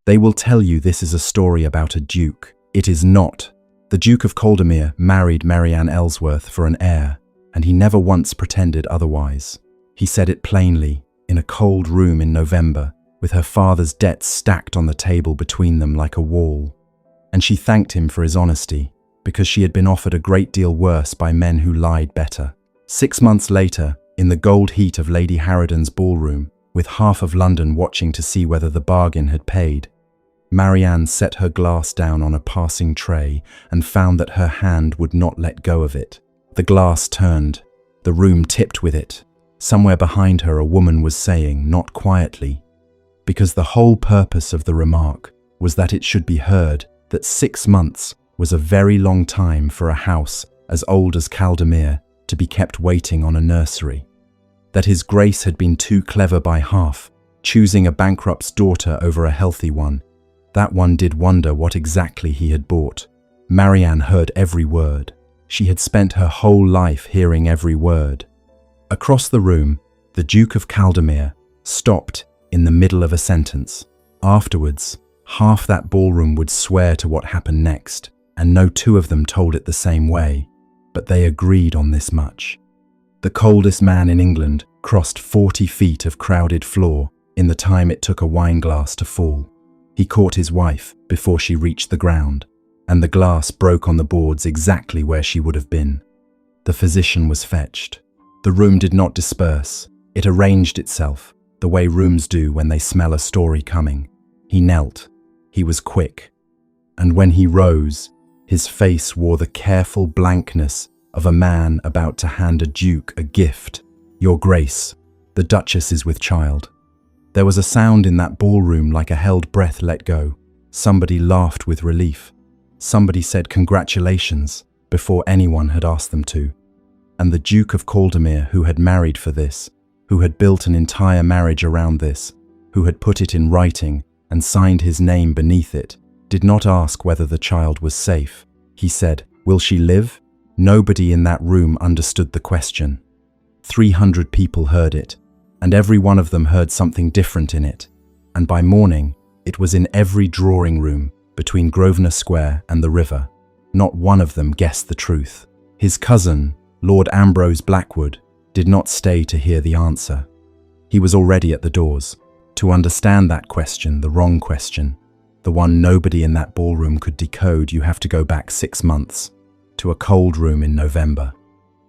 They will tell you this is a story about a duke. It is not. The Duke of Caldermere married Marianne Ellsworth for an heir, and he never once pretended otherwise. He said it plainly, in a cold room in November, with her father's debts stacked on the table between them like a wall. And she thanked him for his honesty, because she had been offered a great deal worse by men who lied better. 6 months later, in the gold heat of Lady Harridan's ballroom, with half of London watching to see whether the bargain had paid, Marianne set her glass down on a passing tray and found that her hand would not let go of it. The glass turned. The room tipped with it. Somewhere behind her a woman was saying, not quietly, because the whole purpose of the remark was that it should be heard that 6 months was a very long time for a house as old as Caldermere to be kept waiting on a nursery. That his Grace had been too clever by half, choosing a bankrupt's daughter over a healthy one. That one did wonder what exactly he had bought. Marianne heard every word. She had spent her whole life hearing every word. Across the room, the Duke of Caldermere stopped in the middle of a sentence. Afterwards, half that ballroom would swear to what happened next, and no two of them told it the same way, but they agreed on this much. The coldest man in England crossed 40 feet of crowded floor in the time it took a wineglass to fall. He caught his wife before she reached the ground, and the glass broke on the boards exactly where she would have been. The physician was fetched. The room did not disperse. It arranged itself, the way rooms do when they smell a story coming. He knelt. He was quick. And when he rose, his face wore the careful blankness of a man about to hand a duke a gift. Your Grace, the Duchess is with child. There was a sound in that ballroom like a held breath let go. Somebody laughed with relief. Somebody said congratulations before anyone had asked them to. And the Duke of Caldermere, who had married for this, who had built an entire marriage around this, who had put it in writing and signed his name beneath it, did not ask whether the child was safe. He said, "Will she live?" Nobody in that room understood the question. 300 people heard it, and every one of them heard something different in it. And by morning, it was in every drawing room between Grosvenor Square and the river. Not one of them guessed the truth. His cousin, Lord Ambrose Blackwood, did not stay to hear the answer. He was already at the doors. To understand that question, the wrong question, the one nobody in that ballroom could decode, you have to go back 6 months, to a cold room in November,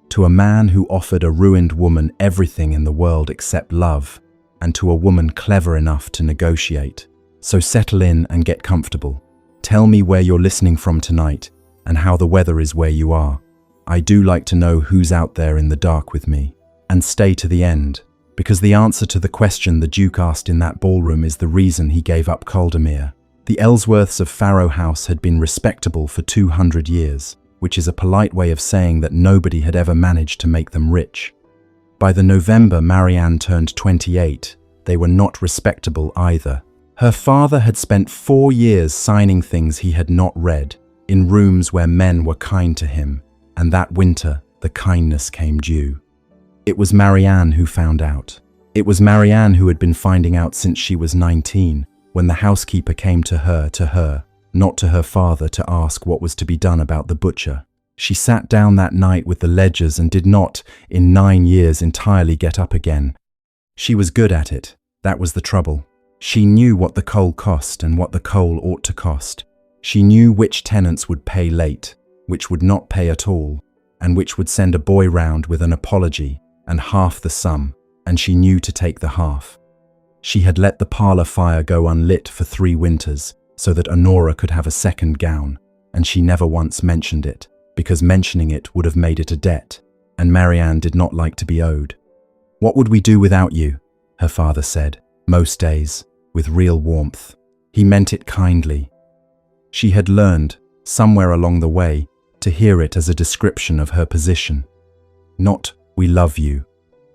to a man who offered a ruined woman everything in the world except love, and to a woman clever enough to negotiate. So settle in and get comfortable. Tell me where you're listening from tonight, and how the weather is where you are. I do like to know who's out there in the dark with me. And stay to the end, because the answer to the question the Duke asked in that ballroom is the reason he gave up Caldermere. The Ellsworths of Farrow House had been respectable for 200 years, which is a polite way of saying that nobody had ever managed to make them rich. By the November Marianne turned 28, they were not respectable either. Her father had spent 4 years signing things he had not read, in rooms where men were kind to him, and that winter the kindness came due. It was Marianne who found out. It was Marianne who had been finding out since she was 19, when the housekeeper came to her, not to her father, to ask what was to be done about the butcher. She sat down that night with the ledgers and did not, in 9 years, entirely get up again. She was good at it. That was the trouble. She knew what the coal cost and what the coal ought to cost. She knew which tenants would pay late, which would not pay at all, and which would send a boy round with an apology and half the sum, and she knew to take the half. She had let the parlour fire go unlit for 3 winters so that Honora could have a second gown, and she never once mentioned it, because mentioning it would have made it a debt, and Marianne did not like to be owed. "What would we do without you?" her father said, most days, with real warmth. He meant it kindly. She had learned, somewhere along the way, to hear it as a description of her position. Not, "We love you,"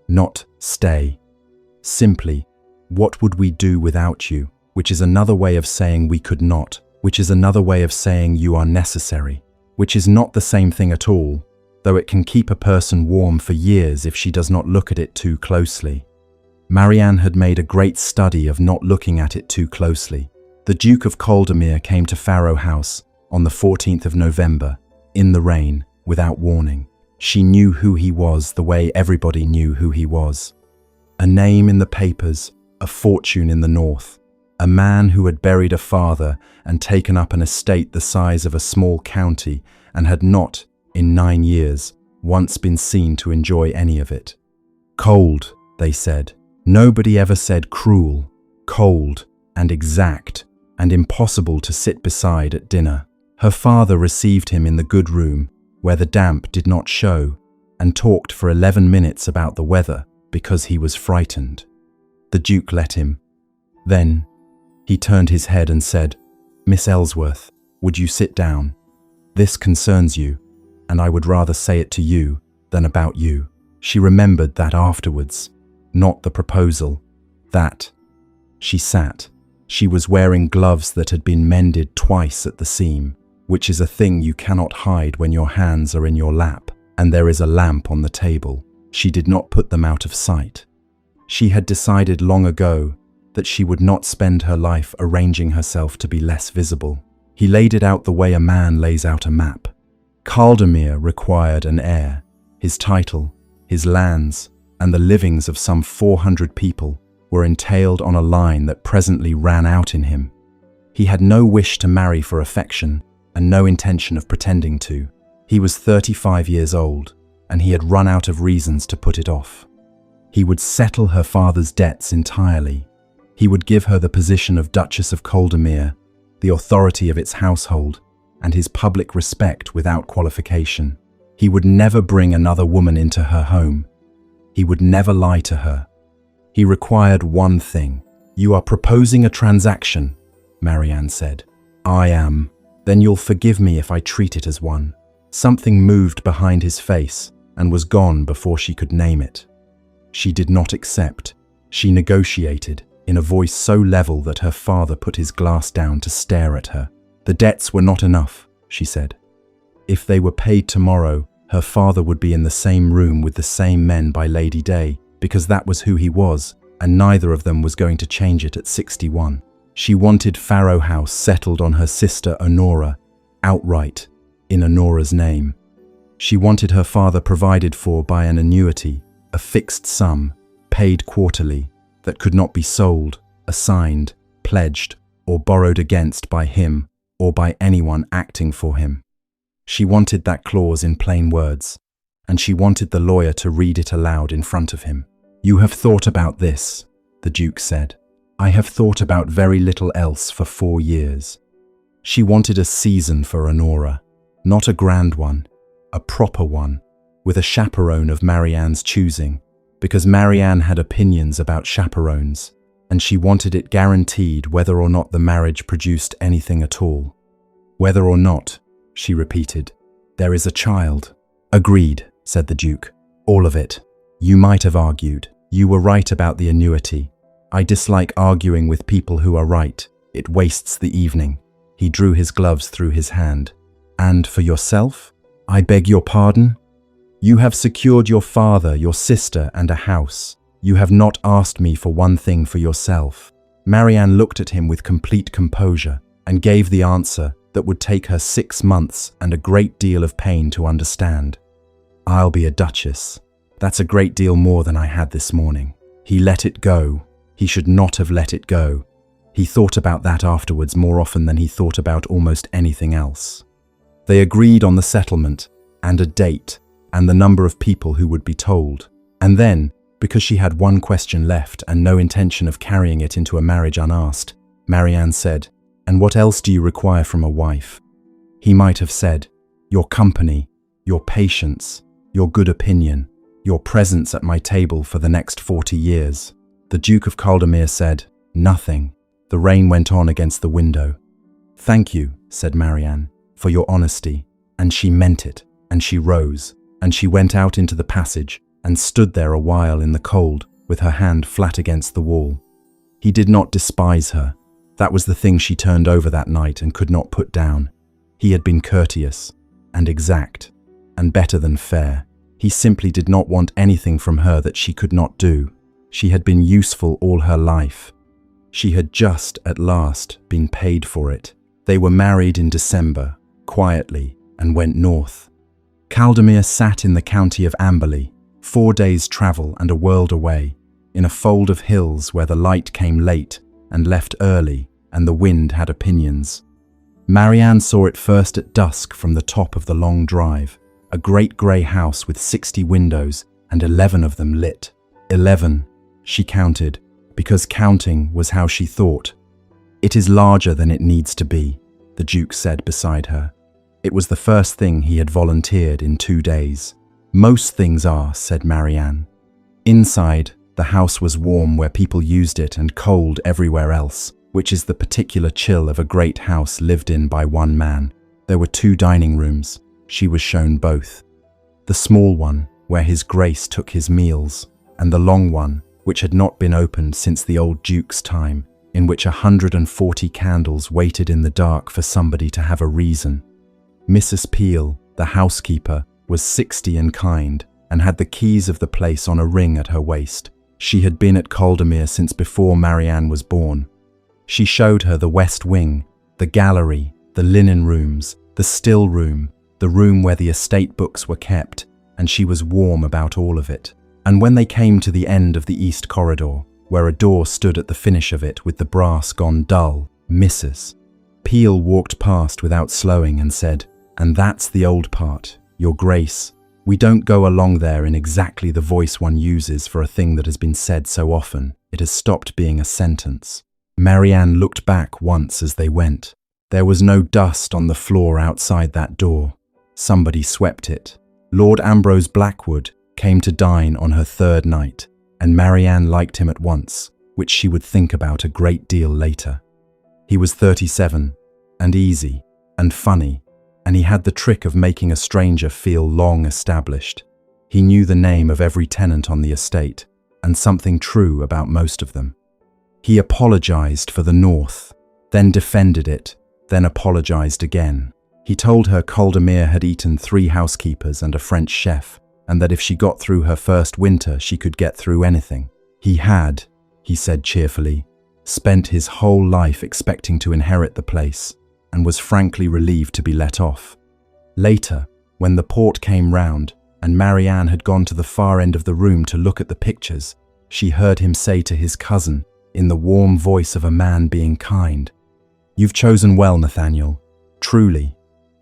not, "Stay." Simply, "What would we do without you?" which is another way of saying we could not, which is another way of saying you are necessary, which is not the same thing at all, though it can keep a person warm for years if she does not look at it too closely. Marianne had made a great study of not looking at it too closely. The Duke of Caldermere came to Farrow House on the 14th of November, in the rain, without warning. She knew who he was the way everybody knew who he was. A name in the papers, a fortune in the north. A man who had buried a father and taken up an estate the size of a small county and had not, in 9 years, once been seen to enjoy any of it. Cold, they said. Nobody ever said cruel. Cold and exact and impossible to sit beside at dinner. Her father received him in the good room, where the damp did not show, and talked for 11 minutes about the weather because he was frightened. The Duke let him. Then he turned his head and said, "Miss Ellsworth, would you sit down? This concerns you, and I would rather say it to you than about you." She remembered that afterwards, not the proposal, that. She sat. She was wearing gloves that had been mended twice at the seam, which is a thing you cannot hide when your hands are in your lap and there is a lamp on the table. She did not put them out of sight. She had decided long ago that she would not spend her life arranging herself to be less visible. He laid it out the way a man lays out a map. Caldermere required an heir. His title, his lands, and the livings of some 400 people were entailed on a line that presently ran out in him. He had no wish to marry for affection and no intention of pretending to. He was 35 years old, and he had run out of reasons to put it off. He would settle her father's debts entirely. He would give her the position of Duchess of Caldermere, the authority of its household, and his public respect without qualification. He would never bring another woman into her home. He would never lie to her. He required one thing. "You are proposing a transaction," Marianne said. "I am. Then you'll forgive me if I treat it as one." Something moved behind his face and was gone before she could name it. She did not accept. She negotiated, in a voice so level that her father put his glass down to stare at her. The debts were not enough, she said. If they were paid tomorrow, her father would be in the same room with the same men by Lady Day, because that was who he was, and neither of them was going to change it at 61. She wanted Farrow House settled on her sister Honora, outright, in Honora's name. She wanted her father provided for by an annuity, a fixed sum, paid quarterly, that could not be sold, assigned, pledged, or borrowed against by him or by anyone acting for him. She wanted that clause in plain words, and she wanted the lawyer to read it aloud in front of him. "You have thought about this," the Duke said. "I have thought about very little else for 4 years." She wanted a season for Honora, not a grand one, a proper one, with a chaperone of Marianne's choosing, because Marianne had opinions about chaperones, and she wanted it guaranteed whether or not the marriage produced anything at all. "Whether or not," she repeated, "there is a child." "Agreed," said the Duke. "All of it. You might have argued. You were right about the annuity. I dislike arguing with people who are right. It wastes the evening." He drew his gloves through his hand. "And for yourself? I beg your pardon? You have secured your father, your sister, and a house. You have not asked me for one thing for yourself." Marianne looked at him with complete composure and gave the answer that would take her 6 months and a great deal of pain to understand. "I'll be a duchess. That's a great deal more than I had this morning." He let it go. He should not have let it go. He thought about that afterwards more often than he thought about almost anything else. They agreed on the settlement and a date and the number of people who would be told. And then, because she had one question left and no intention of carrying it into a marriage unasked, Marianne said, "And what else do you require from a wife?" He might have said, "Your company, your patience, your good opinion, your presence at my table for the next 40 years. The Duke of Caldermere said, "Nothing." The rain went on against the window. "Thank you," said Marianne, "for your honesty." And she meant it, and she rose, and she went out into the passage and stood there a while in the cold with her hand flat against the wall. He did not despise her. That was the thing she turned over that night and could not put down. He had been courteous and exact and better than fair. He simply did not want anything from her that she could not do. She had been useful all her life. She had just, at last, been paid for it. They were married in December, quietly, and went north. Caldermere sat in the county of Amberley, 4 days' travel and a world away, in a fold of hills where the light came late and left early, and the wind had opinions. Marianne saw it first at dusk from the top of the long drive, a great grey house with 60 windows and 11 of them lit. 11, she counted, because counting was how she thought. "It is larger than it needs to be," the Duke said beside her. It was the first thing he had volunteered in 2 days. "Most things are," said Marianne. Inside, the house was warm where people used it and cold everywhere else, which is the particular chill of a great house lived in by one man. There were 2 dining rooms. She was shown both. The small one, where His Grace took his meals, and the long one, which had not been opened since the old Duke's time, in which 140 candles waited in the dark for somebody to have a reason. Mrs. Peel, the housekeeper, was 60 and kind, and had the keys of the place on a ring at her waist. She had been at Caldermere since before Marianne was born. She showed her the west wing, the gallery, the linen rooms, the still room, the room where the estate books were kept, and she was warm about all of it. And when they came to the end of the east corridor, where a door stood at the finish of it with the brass gone dull, Mrs. Peel walked past without slowing and said, "And that's the old part, Your Grace. We don't go along there in exactly the voice one uses for a thing that has been said so often. It has stopped being a sentence." Marianne looked back once as they went. There was no dust on the floor outside that door. Somebody swept it. Lord Ambrose Blackwood came to dine on her 3rd night, and Marianne liked him at once, which she would think about a great deal later. He was 37, and easy, and funny, and he had the trick of making a stranger feel long established. He knew the name of every tenant on the estate, and something true about most of them. He apologized for the North, then defended it, then apologized again. He told her Caldermere had eaten 3 housekeepers and a French chef, and that if she got through her first winter, she could get through anything. He had, he said cheerfully, spent his whole life expecting to inherit the place, and was frankly relieved to be let off. Later, when the port came round, and Marianne had gone to the far end of the room to look at the pictures, she heard him say to his cousin, in the warm voice of a man being kind, "You've chosen well, Nathaniel. Truly,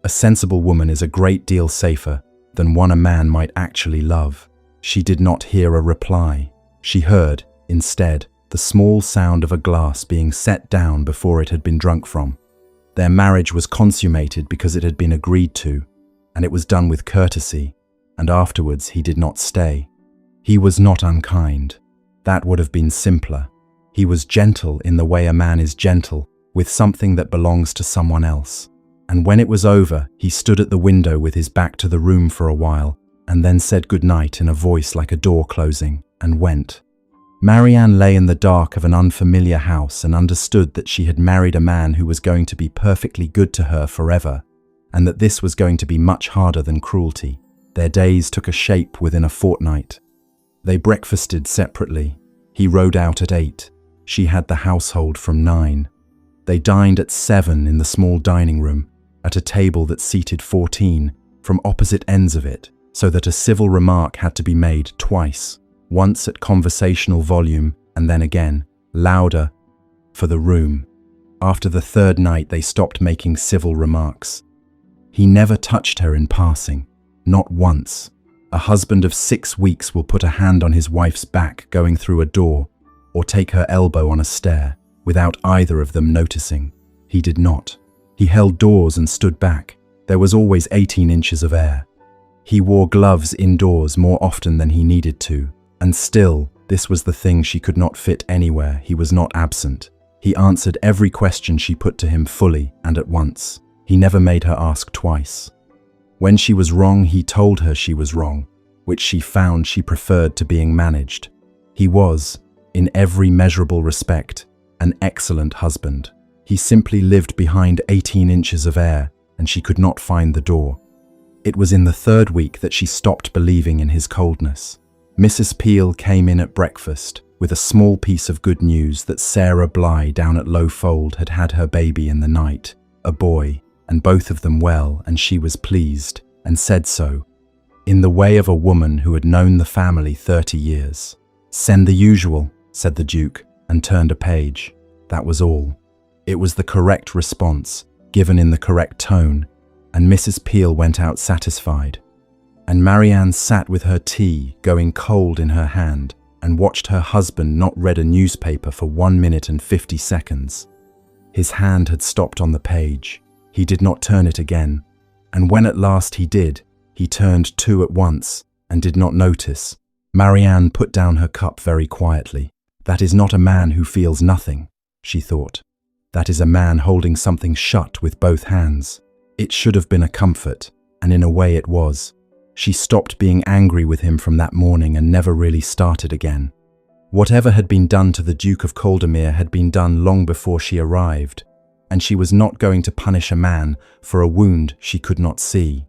a sensible woman is a great deal safer than one a man might actually love." She did not hear a reply. She heard, instead, the small sound of a glass being set down before it had been drunk from. Their marriage was consummated because it had been agreed to, and it was done with courtesy, and afterwards he did not stay. He was not unkind. That would have been simpler. He was gentle in the way a man is gentle with something that belongs to someone else. And when it was over, he stood at the window with his back to the room for a while, and then said good night in a voice like a door closing, and went. Marianne lay in the dark of an unfamiliar house and understood that she had married a man who was going to be perfectly good to her forever, and that this was going to be much harder than cruelty. Their days took a shape within a fortnight. They breakfasted separately. He rode out at 8. She had the household from 9. They dined at 7 in the small dining room, at a table that seated 14, from opposite ends of it, so that a civil remark had to be made twice, once at conversational volume and then again, louder, for the room. After the 3rd night they stopped making civil remarks. He never touched her in passing, not once. A husband of 6 weeks will put a hand on his wife's back going through a door, or take her elbow on a stair, without either of them noticing. He did not. He held doors and stood back. There was always 18 inches of air. He wore gloves indoors more often than he needed to, and still, this was the thing she could not fit anywhere. He was not absent. He answered every question she put to him fully and at once. He never made her ask twice. When she was wrong, he told her she was wrong, which she found she preferred to being managed. He was, in every measurable respect, an excellent husband. He simply lived behind 18 inches of air, and she could not find the door. It was in the 3rd week that she stopped believing in his coldness. Mrs. Peel came in at breakfast, with a small piece of good news that Sarah Bligh down at Lowfold had had her baby in the night, a boy, and both of them well, and she was pleased, and said so, in the way of a woman who had known the family 30 years. "Send the usual," said the Duke, and turned a page. That was all. It was the correct response, given in the correct tone, and Mrs. Peel went out satisfied. And Marianne sat with her tea going cold in her hand and watched her husband not read a newspaper for 1 minute and 50 seconds. His hand had stopped on the page. He did not turn it again, and when at last he did, he turned two at once and did not notice. Marianne put down her cup very quietly. That is not a man who feels nothing, she thought. That is a man holding something shut with both hands. It should have been a comfort, and in a way it was. She stopped being angry with him from that morning and never really started again. Whatever had been done to the Duke of Caldermere had been done long before she arrived, and she was not going to punish a man for a wound she could not see.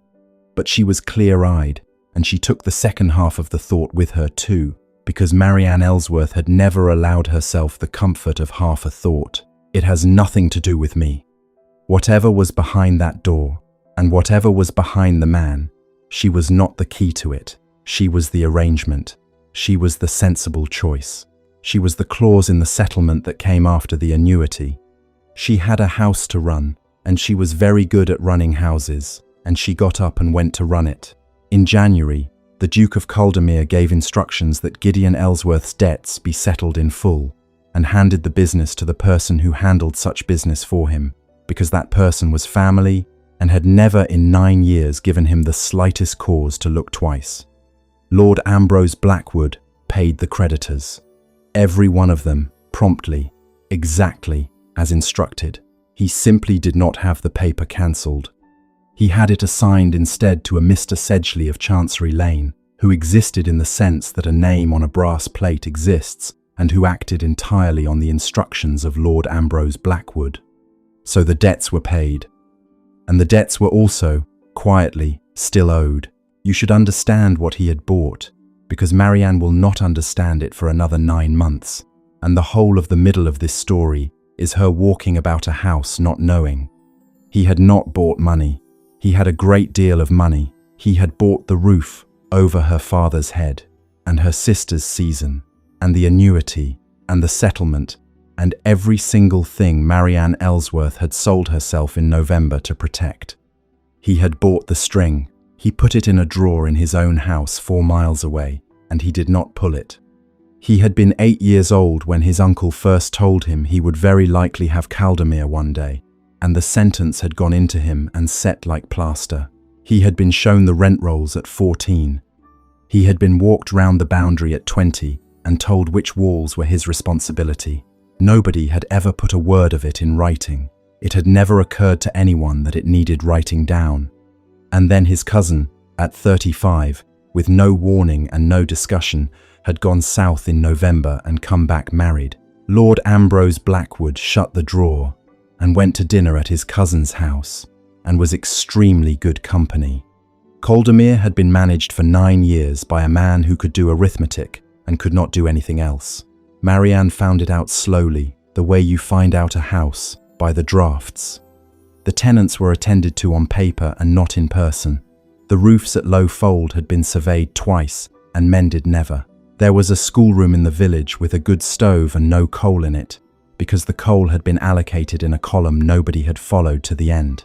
But she was clear-eyed, and she took the second half of the thought with her too, because Marianne Ellsworth had never allowed herself the comfort of half a thought. It has nothing to do with me. Whatever was behind that door, and whatever was behind the man, she was not the key to it. She was the arrangement. She was the sensible choice. She was the clause in the settlement that came after the annuity. She had a house to run, and she was very good at running houses, and she got up and went to run it. In January, the Duke of Caldermere gave instructions that Gideon Ellsworth's debts be settled in full, and handed the business to the person who handled such business for him, because that person was family and had never in 9 years given him the slightest cause to look twice. Lord Ambrose Blackwood paid the creditors. Every one of them, promptly, exactly as instructed. He simply did not have the paper cancelled. He had it assigned instead to a Mr. Sedgley of Chancery Lane, who existed in the sense that a name on a brass plate exists, and who acted entirely on the instructions of Lord Ambrose Blackwood. So the debts were paid. And the debts were also, quietly, still owed. You should understand what he had bought, because Marianne will not understand it for another 9 months, and the whole of the middle of this story is her walking about a house not knowing. He had not bought money. He had a great deal of money. He had bought the roof over her father's head, and her sister's season, and the annuity, and the settlement, and every single thing Marianne Ellsworth had sold herself in November to protect. He had bought the string. He put it in a drawer in his own house 4 miles away, and he did not pull it. He had been 8 years old when his uncle first told him he would very likely have Caldermere one day, and the sentence had gone into him and set like plaster. He had been shown the rent rolls at 14. He had been walked round the boundary at 20 and told which walls were his responsibility. Nobody had ever put a word of it in writing. It had never occurred to anyone that it needed writing down. And then his cousin, at 35, with no warning and no discussion, had gone south in November and come back married. Lord Ambrose Blackwood shut the drawer and went to dinner at his cousin's house, and was extremely good company. Caldermere had been managed for 9 years by a man who could do arithmetic and could not do anything else. Marianne found it out slowly, the way you find out a house, by the drafts. The tenants were attended to on paper and not in person. The roofs at Lowfold had been surveyed twice and mended never. There was a schoolroom in the village with a good stove and no coal in it, because the coal had been allocated in a column nobody had followed to the end.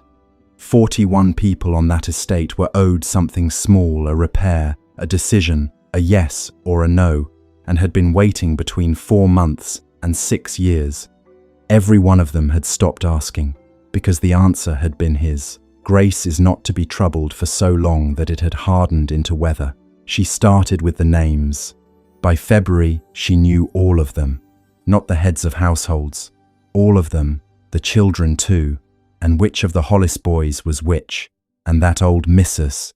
41 people on that estate were owed something small, a repair, a decision, a yes or a no, and had been waiting between 4 months and 6 years. Every one of them had stopped asking, because the answer had been his. Grace is not to be troubled for so long that it had hardened into weather. She started with the names. By February, she knew all of them, not the heads of households, all of them, the children too, and which of the Hollis boys was which, and that old missus.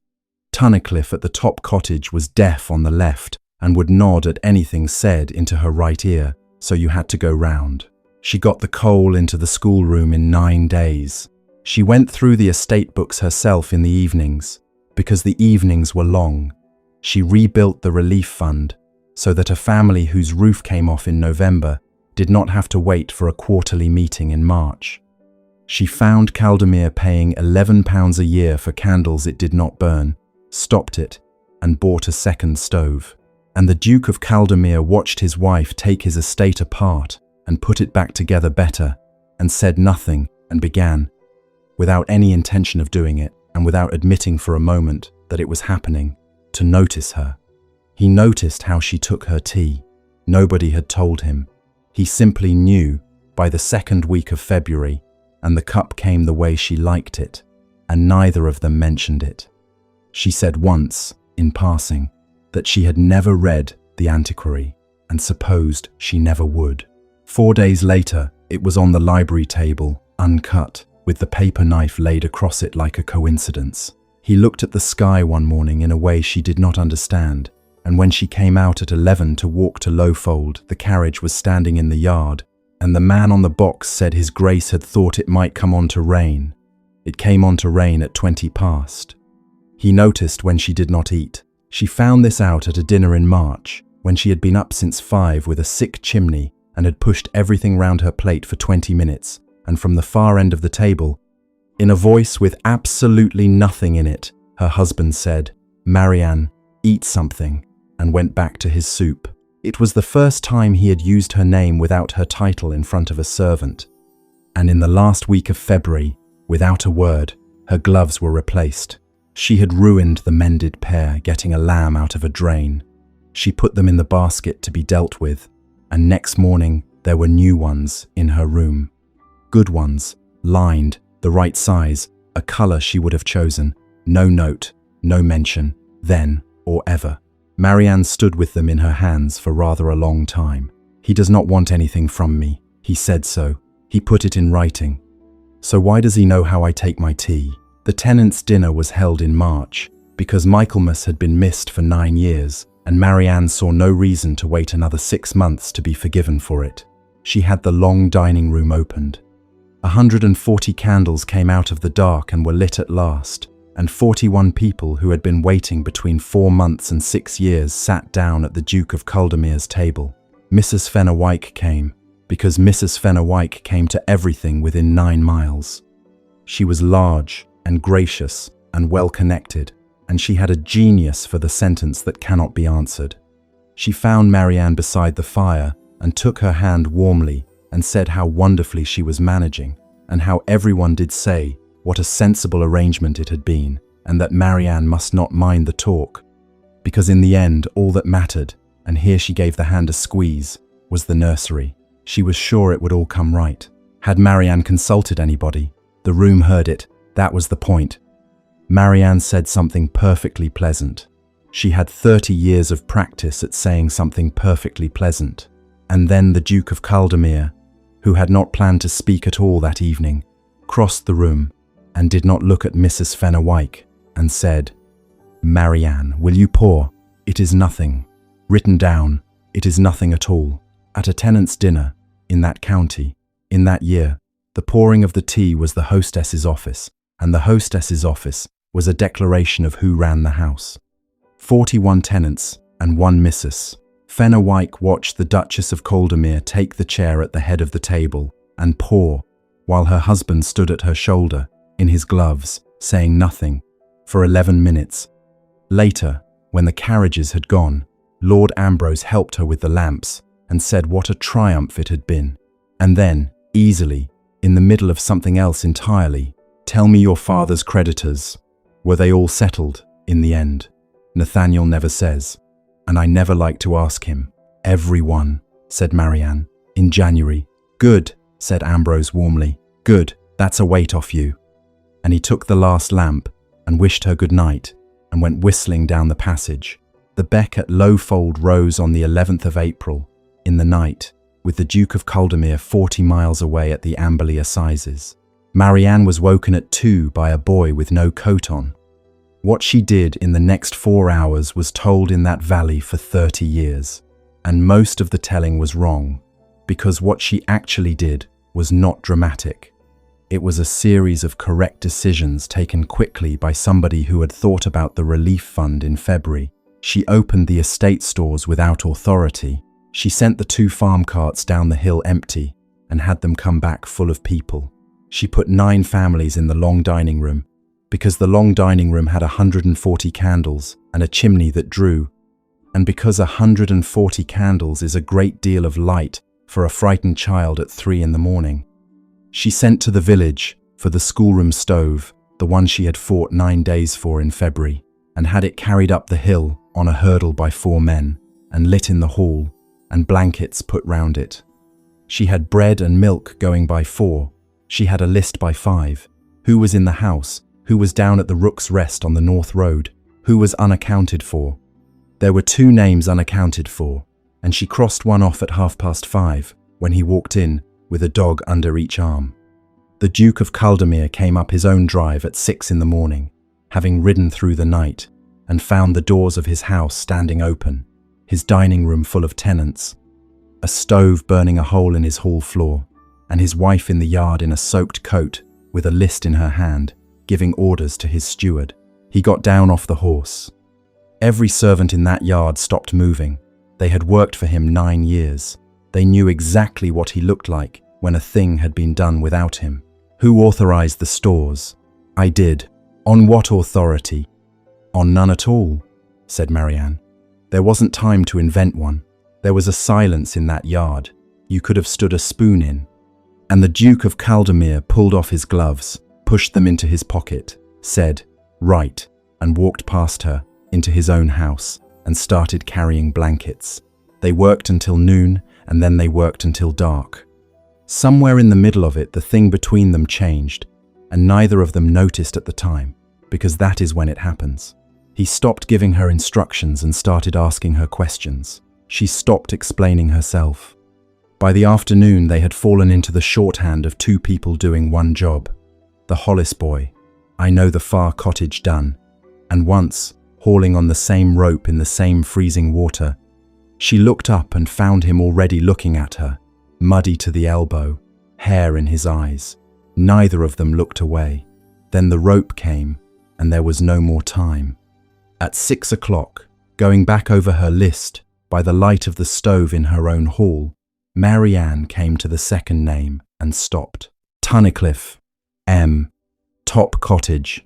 Tunnicliffe at the top cottage was deaf on the left, and would nod at anything said into her right ear, so you had to go round. She got the coal into the schoolroom in 9 days. She went through the estate books herself in the evenings, because the evenings were long. She rebuilt the relief fund, so that a family whose roof came off in November did not have to wait for a quarterly meeting in March. She found Caldermere paying £11 a year for candles it did not burn, stopped it, and bought a second stove. And the Duke of Caldermere watched his wife take his estate apart and put it back together better, and said nothing, and began, without any intention of doing it, and without admitting for a moment that it was happening, to notice her. He noticed how she took her tea. Nobody had told him. He simply knew by the second week of February, and the cup came the way she liked it, and neither of them mentioned it. She said once, in passing, that she had never read The Antiquary, and supposed she never would. 4 days later, it was on the library table, uncut, with the paper knife laid across it like a coincidence. He looked at the sky one morning in a way she did not understand, and when she came out at 11 to walk to Lowfold, the carriage was standing in the yard, and the man on the box said His Grace had thought it might come on to rain. It came on to rain at 20 past. He noticed when she did not eat. She found this out at a dinner in March, when she had been up since 5 with a sick chimney and had pushed everything round her plate for 20 minutes, and from the far end of the table, in a voice with absolutely nothing in it, her husband said, "Marianne, eat something," and went back to his soup. It was the first time he had used her name without her title in front of a servant. And in the last week of February, without a word, her gloves were replaced. She had ruined the mended pair, getting a lamb out of a drain. She put them in the basket to be dealt with, and next morning there were new ones in her room. Good ones, lined, the right size, a colour she would have chosen. No note, no mention, then or ever. Marianne stood with them in her hands for rather a long time. "He does not want anything from me. He said so. He put it in writing. So why does he know how I take my tea?" The tenants' dinner was held in March, because Michaelmas had been missed for 9 years, and Marianne saw no reason to wait another 6 months to be forgiven for it. She had the long dining room opened. 140 candles came out of the dark and were lit at last, and 41 people who had been waiting between 4 months and 6 years sat down at the Duke of Caldermere's table. Mrs. Fenner-Wyke came, because Mrs. Fenner-Wyke came to everything within 9 miles. She was large and gracious and well-connected, and she had a genius for the sentence that cannot be answered. She found Marianne beside the fire and took her hand warmly and said how wonderfully she was managing, and how everyone did say what a sensible arrangement it had been, and that Marianne must not mind the talk, because in the end all that mattered, and here she gave the hand a squeeze, was the nursery. She was sure it would all come right. Had Marianne consulted anybody? The room heard it, that was the point. Marianne said something perfectly pleasant. She had 30 years of practice at saying something perfectly pleasant. And then the Duke of Caldermere, who had not planned to speak at all that evening, crossed the room and did not look at Mrs. Fenner-Wyke, and said, "Marianne, will you pour? It is nothing. Written down, it is nothing at all." At a tenants' dinner, in that county, in that year, the pouring of the tea was the hostess's office, and the hostess's office was a declaration of who ran the house. 41 tenants and 1 Mrs. Fenner-Wyke watched the Duchess of Caldermere take the chair at the head of the table and pour, while her husband stood at her shoulder, in his gloves, saying nothing, for 11 minutes. Later, when the carriages had gone, Lord Ambrose helped her with the lamps and said what a triumph it had been. And then, easily, in the middle of something else entirely, "Tell me your father's creditors. Were they all settled, in the end?" Nathaniel never says, and I never like to ask him. "Every one," said Marianne, "in January." "Good," said Ambrose warmly. "Good, that's a weight off you." And he took the last lamp and wished her good night and went whistling down the passage. The beck at Lowfold rose on the 11th of April, in the night, with the Duke of Caldermere 40 miles away at the Amberley Assizes. Marianne was woken at 2 by a boy with no coat on. What she did in the next 4 hours was told in that valley for 30 years, and most of the telling was wrong, because what she actually did was not dramatic. It was a series of correct decisions taken quickly by somebody who had thought about the relief fund in February. She opened the estate stores without authority. She sent the 2 farm carts down the hill empty and had them come back full of people. She put 9 families in the long dining room because the long dining room had 140 candles and a chimney that drew, and because 140 candles is a great deal of light for a frightened child at 3 in the morning. She sent to the village for the schoolroom stove, the one she had fought 9 days for in February, and had it carried up the hill on a hurdle by 4 men, and lit in the hall, and blankets put round it. She had bread and milk going by 4. She had a list by 5. Who was in the house? Who was down at the Rook's Rest on the North Road? Who was unaccounted for? There were 2 names unaccounted for, and she crossed one off at 5:30 when he walked in with a dog under each arm. The Duke of Caldermere came up his own drive at 6 in the morning, having ridden through the night, and found the doors of his house standing open, his dining room full of tenants, a stove burning a hole in his hall floor, and his wife in the yard in a soaked coat with a list in her hand, giving orders to his steward. He got down off the horse. Every servant in that yard stopped moving. They had worked for him 9 years. They knew exactly what he looked like when a thing had been done without him. Who authorized the stores? I did. On what authority? On none at all, said Marianne. There wasn't time to invent one. There was a silence in that yard. You could have stood a spoon in. And the Duke of Caldermere pulled off his gloves, pushed them into his pocket, said, "Right," and walked past her into his own house and started carrying blankets. They worked until noon, and then they worked until dark. Somewhere in the middle of it, the thing between them changed, and neither of them noticed at the time, because that is when it happens. He stopped giving her instructions and started asking her questions. She stopped explaining herself. By the afternoon, they had fallen into the shorthand of 2 people doing one job. The Hollis boy, I know the far cottage done, and once, hauling on the same rope in the same freezing water, she looked up and found him already looking at her, muddy to the elbow, hair in his eyes. Neither of them looked away. Then the rope came, and there was no more time. At 6 o'clock, going back over her list, by the light of the stove in her own hall, Marianne came to the second name and stopped. Tunnicliffe, M. Top cottage.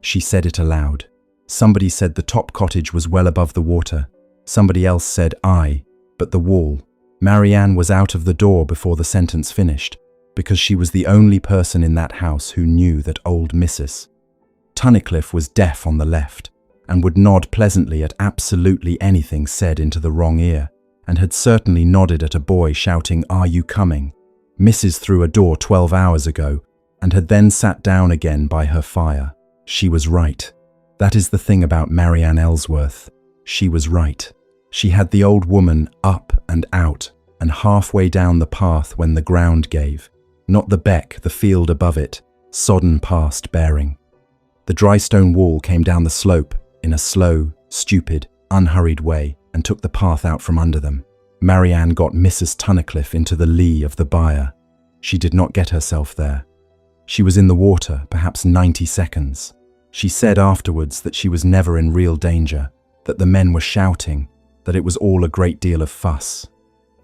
She said it aloud. Somebody said the top cottage was well above the water. Somebody else said aye, but the wall. Marianne was out of the door before the sentence finished, because she was the only person in that house who knew that old Mrs. Tunnicliffe was deaf on the left, and would nod pleasantly at absolutely anything said into the wrong ear, and had certainly nodded at a boy shouting, "Are you coming?" Mrs. through a door 12 hours ago, and had then sat down again by her fire. She was right. That is the thing about Marianne Ellsworth. She was right. She had the old woman up and out, and halfway down the path when the ground gave, not the beck, the field above it, sodden past bearing. The dry stone wall came down the slope in a slow, stupid, unhurried way and took the path out from under them. Marianne got Mrs. Tunnicliffe into the lee of the byre. She did not get herself there. She was in the water, perhaps 90 seconds. She said afterwards that she was never in real danger, that the men were shouting, that it was all a great deal of fuss.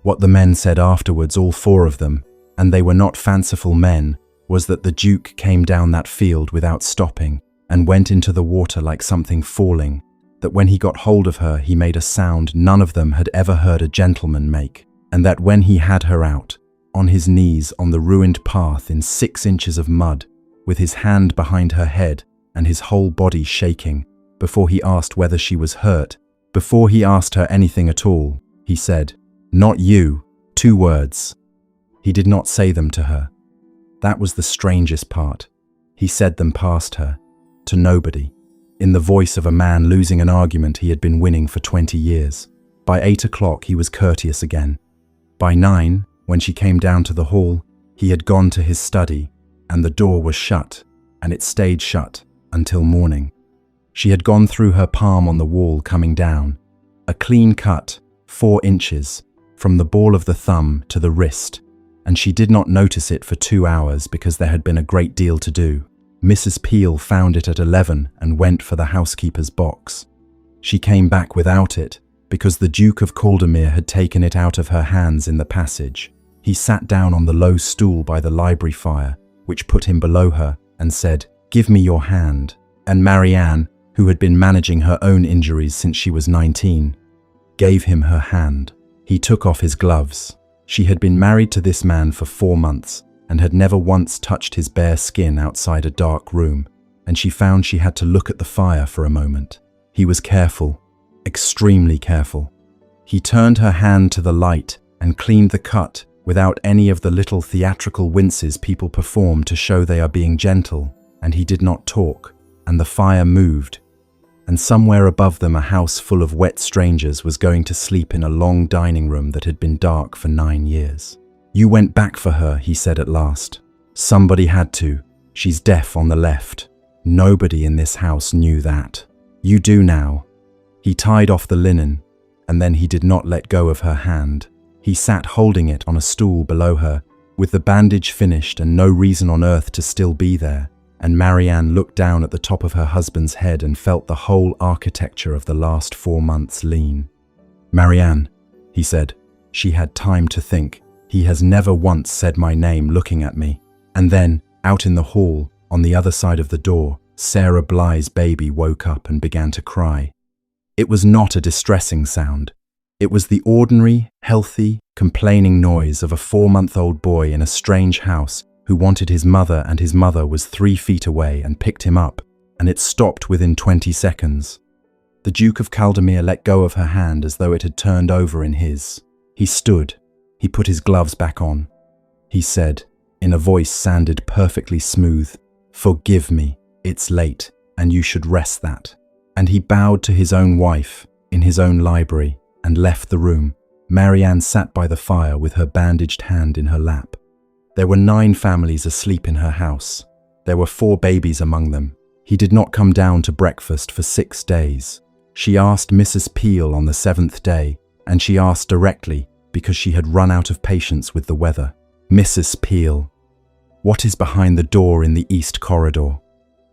What the men said afterwards, all 4 of them, and they were not fanciful men, was that the Duke came down that field without stopping and went into the water like something falling, that when he got hold of her he made a sound none of them had ever heard a gentleman make, and that when he had her out, on his knees on the ruined path in 6 inches of mud, with his hand behind her head and his whole body shaking, before he asked whether she was hurt, before he asked her anything at all, he said, "Not you," 2 words. He did not say them to her. That was the strangest part. He said them past her, to nobody, in the voice of a man losing an argument he had been winning for 20 years. By 8 o'clock he was courteous again. By 9, when she came down to the hall, he had gone to his study, and the door was shut, and it stayed shut until morning. She had gone through her palm on the wall coming down, a clean cut, 4 inches, from the ball of the thumb to the wrist, and she did not notice it for 2 hours because there had been a great deal to do. Mrs. Peel found it at 11 and went for the housekeeper's box. She came back without it, because the Duke of Caldermere had taken it out of her hands in the passage. He sat down on the low stool by the library fire, which put him below her, and said, "Give me your hand." And Marianne, who had been managing her own injuries since she was 19, gave him her hand. He took off his gloves. She had been married to this man for 4 months and had never once touched his bare skin outside a dark room, and she found she had to look at the fire for a moment. He was careful, extremely careful. He turned her hand to the light and cleaned the cut without any of the little theatrical winces people perform to show they are being gentle, and he did not talk, and the fire moved, and somewhere above them a house full of wet strangers was going to sleep in a long dining room that had been dark for 9 years. "You went back for her," he said at last. "Somebody had to. She's deaf on the left. Nobody in this house knew that. You do now." He tied off the linen, and then he did not let go of her hand. He sat holding it on a stool below her, with the bandage finished and no reason on earth to still be there, and Marianne looked down at the top of her husband's head and felt the whole architecture of the last 4 months lean. "Marianne," he said. She had time to think. He has never once said my name looking at me. And then, out in the hall, on the other side of the door, Sarah Bly's baby woke up and began to cry. It was not a distressing sound. It was the ordinary, healthy, complaining noise of a 4-month-old boy in a strange house who wanted his mother, and his mother was 3 feet away and picked him up, and it stopped within 20 seconds. The Duke of Caldermere let go of her hand as though it had turned over in his. He stood. He put his gloves back on. He said, in a voice sounded perfectly smooth, "Forgive me, it's late, and you should rest that." And he bowed to his own wife, in his own library, and left the room. Marianne sat by the fire with her bandaged hand in her lap. There were 9 families asleep in her house. There were 4 babies among them. He did not come down to breakfast for 6 days. She asked Mrs. Peel on the 7th day, and she asked directly because she had run out of patience with the weather. "Mrs. Peel, what is behind the door in the east corridor?"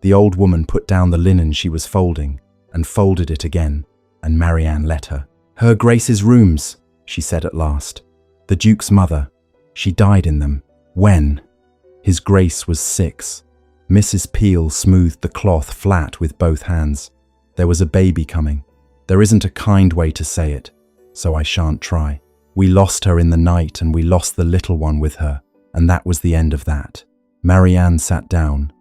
The old woman put down the linen she was folding and folded it again, and Marianne let her. "Her Grace's rooms," she said at last. "The Duke's mother. She died in them." "When?" "His Grace was 6. Mrs. Peel smoothed the cloth flat with both hands. "There was a baby coming. There isn't a kind way to say it, so I shan't try. We lost her in the night, and we lost the little one with her, and that was the end of that." Marianne sat down.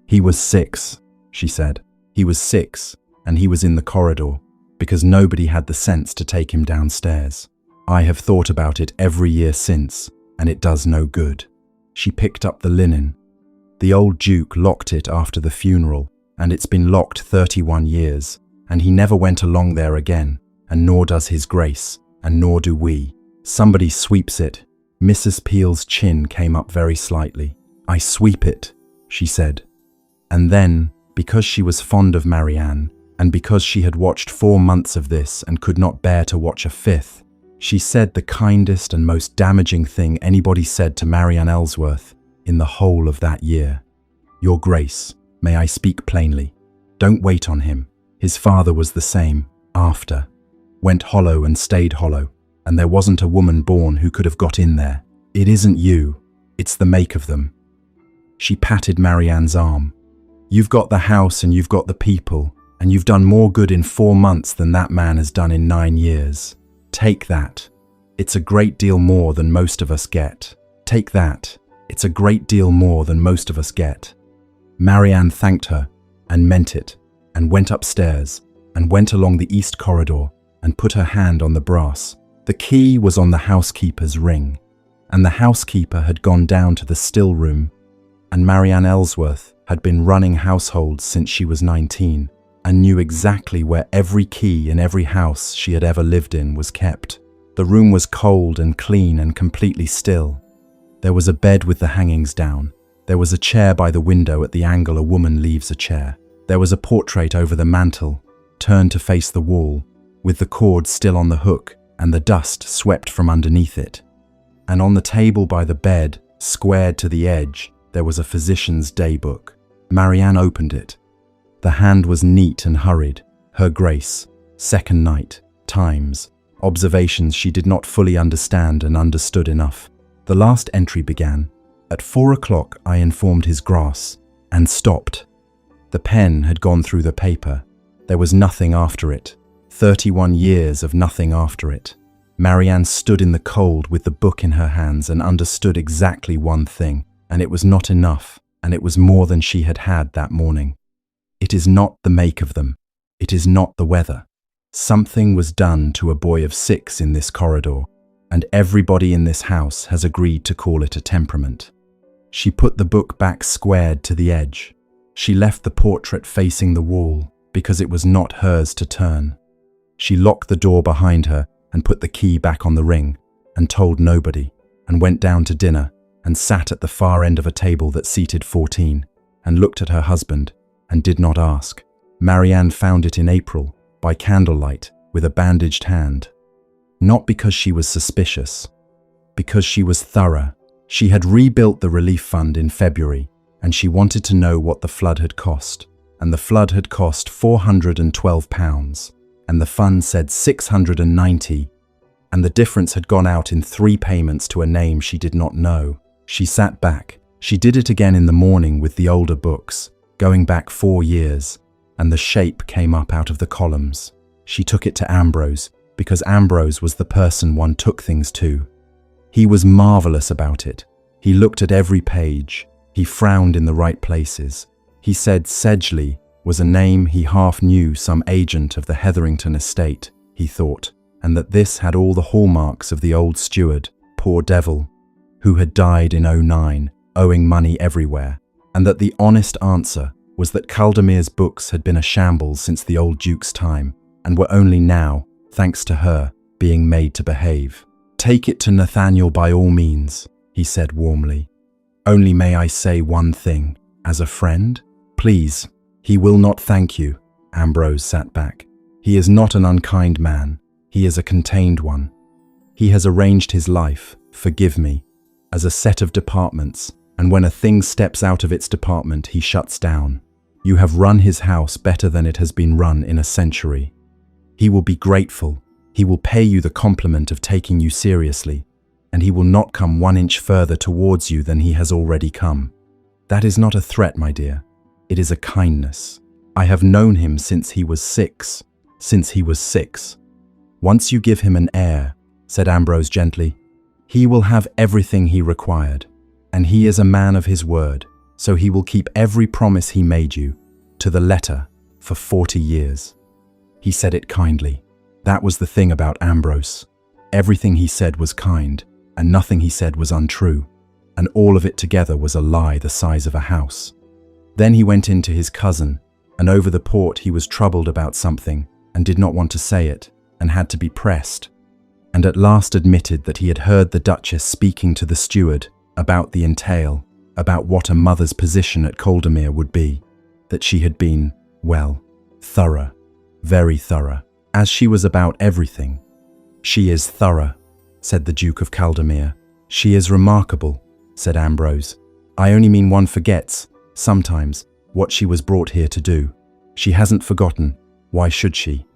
"He was 6, she said. "He was 6, and he was in the corridor, because nobody had the sense to take him downstairs. I have thought about it every year since, and it does no good." She picked up the linen. "The old Duke locked it after the funeral, and it's been locked 31 years, and he never went along there again, and nor does his Grace, and nor do we. Somebody sweeps it." Mrs. Peel's chin came up very slightly. "I sweep it," she said. And then, because she was fond of Marianne, and because she had watched 4 months of this and could not bear to watch a 5th, she said the kindest and most damaging thing anybody said to Marianne Ellsworth in the whole of that year. "Your Grace, may I speak plainly? Don't wait on him. His father was the same, after. Went hollow and stayed hollow, and there wasn't a woman born who could have got in there. It isn't you, it's the make of them." She patted Marianne's arm. "You've got the house and you've got the people, and you've done more good in 4 months than that man has done in 9 years. Take that. It's a great deal more than most of us get. Take that. It's a great deal more than most of us get." Marianne thanked her, and meant it, and went upstairs, and went along the east corridor, and put her hand on the brass. The key was on the housekeeper's ring, and the housekeeper had gone down to the still room, and Marianne Ellsworth had been running households since she was 19, and knew exactly where every key in every house she had ever lived in was kept. The room was cold and clean and completely still. There was a bed with the hangings down. There was a chair by the window at the angle a woman leaves a chair. There was a portrait over the mantel, turned to face the wall, with the cord still on the hook and the dust swept from underneath it. And on the table by the bed, squared to the edge, there was a physician's daybook. Marianne opened it. The hand was neat and hurried. "Her Grace, Second night, times, observations she did not fully understand and understood enough. The last entry began. At 4 o'clock I informed his grass, and stopped. The pen had gone through the paper. There was nothing after it. 31 years of nothing after it. Marianne stood in the cold with the book in her hands and understood exactly one thing, and it was not enough, and it was more than she had had that morning. It is not the make of them. It is not the weather. Something was done to a boy of 6 in this corridor, and everybody in this house has agreed to call it a temperament. She put the book back squared to the edge. She left the portrait facing the wall because it was not hers to turn. She locked the door behind her and put the key back on the ring and told nobody, and went down to dinner and sat at the far end of a table that seated 14 and looked at her husband and did not ask. Marianne found it in April by candlelight with a bandaged hand. Not because she was suspicious, because she was thorough. She had rebuilt the relief fund in February, and she wanted to know what the flood had cost. And the flood had cost £412, and the fund said 690, and the difference had gone out in 3 payments to a name she did not know. She sat back. She did it again in the morning with the older books, going back 4 years, and the shape came up out of the columns. She took it to Ambrose, because Ambrose was the person one took things to. He was marvelous about it. He looked at every page. He frowned in the right places. He said Sedgley was a name he half knew, some agent of the Hetherington estate, he thought, and that this had all the hallmarks of the old steward, poor devil, who had died in '09, owing money everywhere, and that the honest answer was that Caldermere's books had been a shambles since the old Duke's time, and were only now, thanks to her, being made to behave. "Take it to Nathaniel by all means," he said warmly. "Only may I say one thing, as a friend? Please." "He will not thank you." Ambrose sat back. "He is not an unkind man. He is a contained one. He has arranged his life, forgive me, as a set of departments, and when a thing steps out of its department, he shuts down. You have run his house better than it has been run in a century. He will be grateful. He will pay you the compliment of taking you seriously, and he will not come 1 inch further towards you than he has already come. That is not a threat, my dear. It is a kindness. I have known him since he was 6. Since he was 6. Once you give him an heir," said Ambrose gently, "he will have everything he required, and he is a man of his word, so he will keep every promise he made you, to the letter, for 40 years. He said it kindly. That was the thing about Ambrose. Everything he said was kind, and nothing he said was untrue, and all of it together was a lie the size of a house. Then he went in to his cousin, and over the port he was troubled about something, and did not want to say it, and had to be pressed, and at last admitted that he had heard the Duchess speaking to the steward about the entail, about what a mother's position at Caldermere would be, that she had been, well, thorough, very thorough, as she was about everything. "She is thorough," said the Duke of Caldermere. "She is remarkable," said Ambrose. "I only mean one forgets, sometimes, what she was brought here to do. She hasn't forgotten. Why should she?"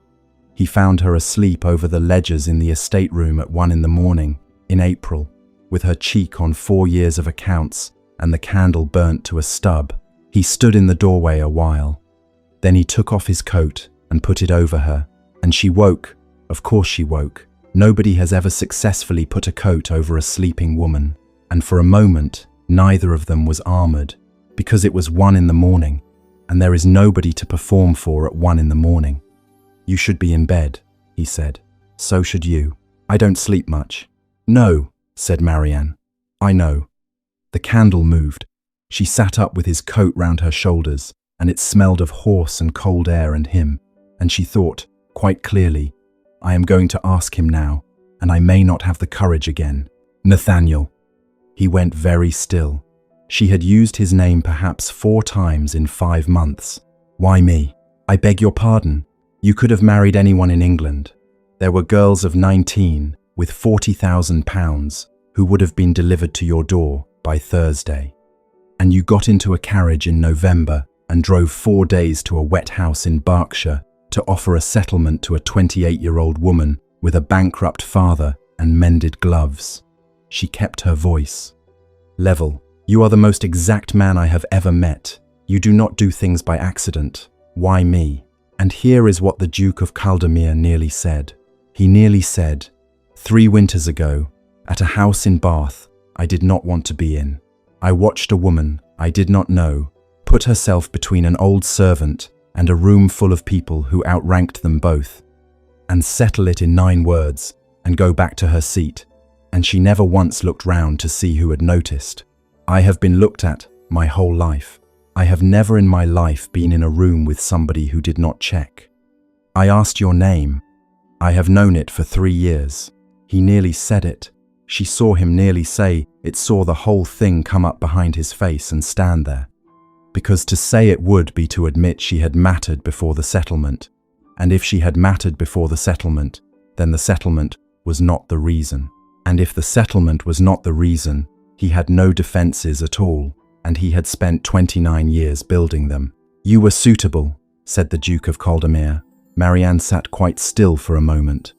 He found her asleep over the ledgers in the estate room at 1 in the morning, in April, with her cheek on 4 years of accounts and the candle burnt to a stub. He stood in the doorway a while. Then he took off his coat and put it over her, and she woke. Of course she woke. Nobody has ever successfully put a coat over a sleeping woman, and for a moment, neither of them was armored, because it was 1 in the morning, and there is nobody to perform for at 1 in the morning. "You should be in bed," he said. "So should you. I don't sleep much." "No," said Marianne. "I know." The candle moved. She sat up with his coat round her shoulders, and it smelled of horse and cold air and him, and she thought, quite clearly, "I am going to ask him now, and I may not have the courage again. Nathaniel." He went very still. She had used his name perhaps 4 times in 5 months. "Why me?" "I beg your pardon. You could have married anyone in England. There were girls of 19 with £40,000 who would have been delivered to your door by Thursday. And you got into a carriage in November and drove 4 days to a wet house in Berkshire to offer a settlement to a 28-year-old woman with a bankrupt father and mended gloves. She kept her voice. Level, you are the most exact man I have ever met. You do not do things by accident. Why me? And here is what the Duke of Caldermere nearly said. He nearly said, 3 winters ago, at a house in Bath I did not want to be in, I watched a woman I did not know put herself between an old servant and a room full of people who outranked them both, and settle it in 9 words and go back to her seat, and she never once looked round to see who had noticed. I have been looked at my whole life. I have never in my life been in a room with somebody who did not check. I asked your name. I have known it for 3 years. He nearly said it. She saw him nearly say it, saw the whole thing come up behind his face and stand there. Because to say it would be to admit she had mattered before the settlement, and if she had mattered before the settlement, then the settlement was not the reason. And if the settlement was not the reason, he had no defences at all, and he had spent 29 years building them. You were suitable, said the Duke of Caldermere. Marianne sat quite still for a moment.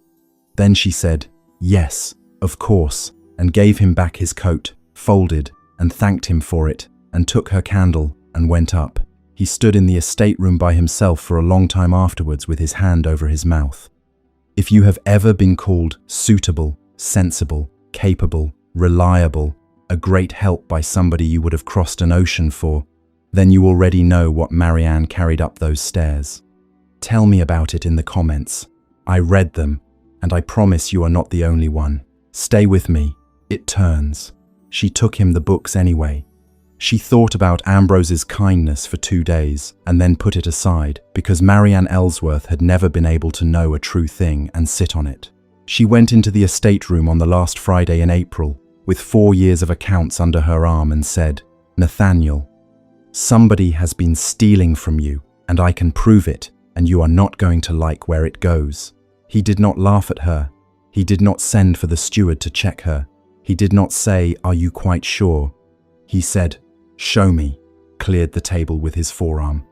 Then she said, yes, of course, and gave him back his coat, folded, and thanked him for it, and took her candle, and went up. He stood in the estate room by himself for a long time afterwards with his hand over his mouth. If you have ever been called suitable, sensible, capable, reliable, a great help by somebody you would have crossed an ocean for, then you already know what Marianne carried up those stairs. Tell me about it in the comments. I read them, and I promise you are not the only one. Stay with me. It turns. She took him the books anyway. She thought about Ambrose's kindness for 2 days and then put it aside because Marianne Ellsworth had never been able to know a true thing and sit on it. She went into the estate room on the last Friday in April with 4 years of accounts under her arm and said, Nathaniel, somebody has been stealing from you and I can prove it, and you are not going to like where it goes. He did not laugh at her. He did not send for the steward to check her. He did not say, are you quite sure? He said, show me, cleared the table with his forearm.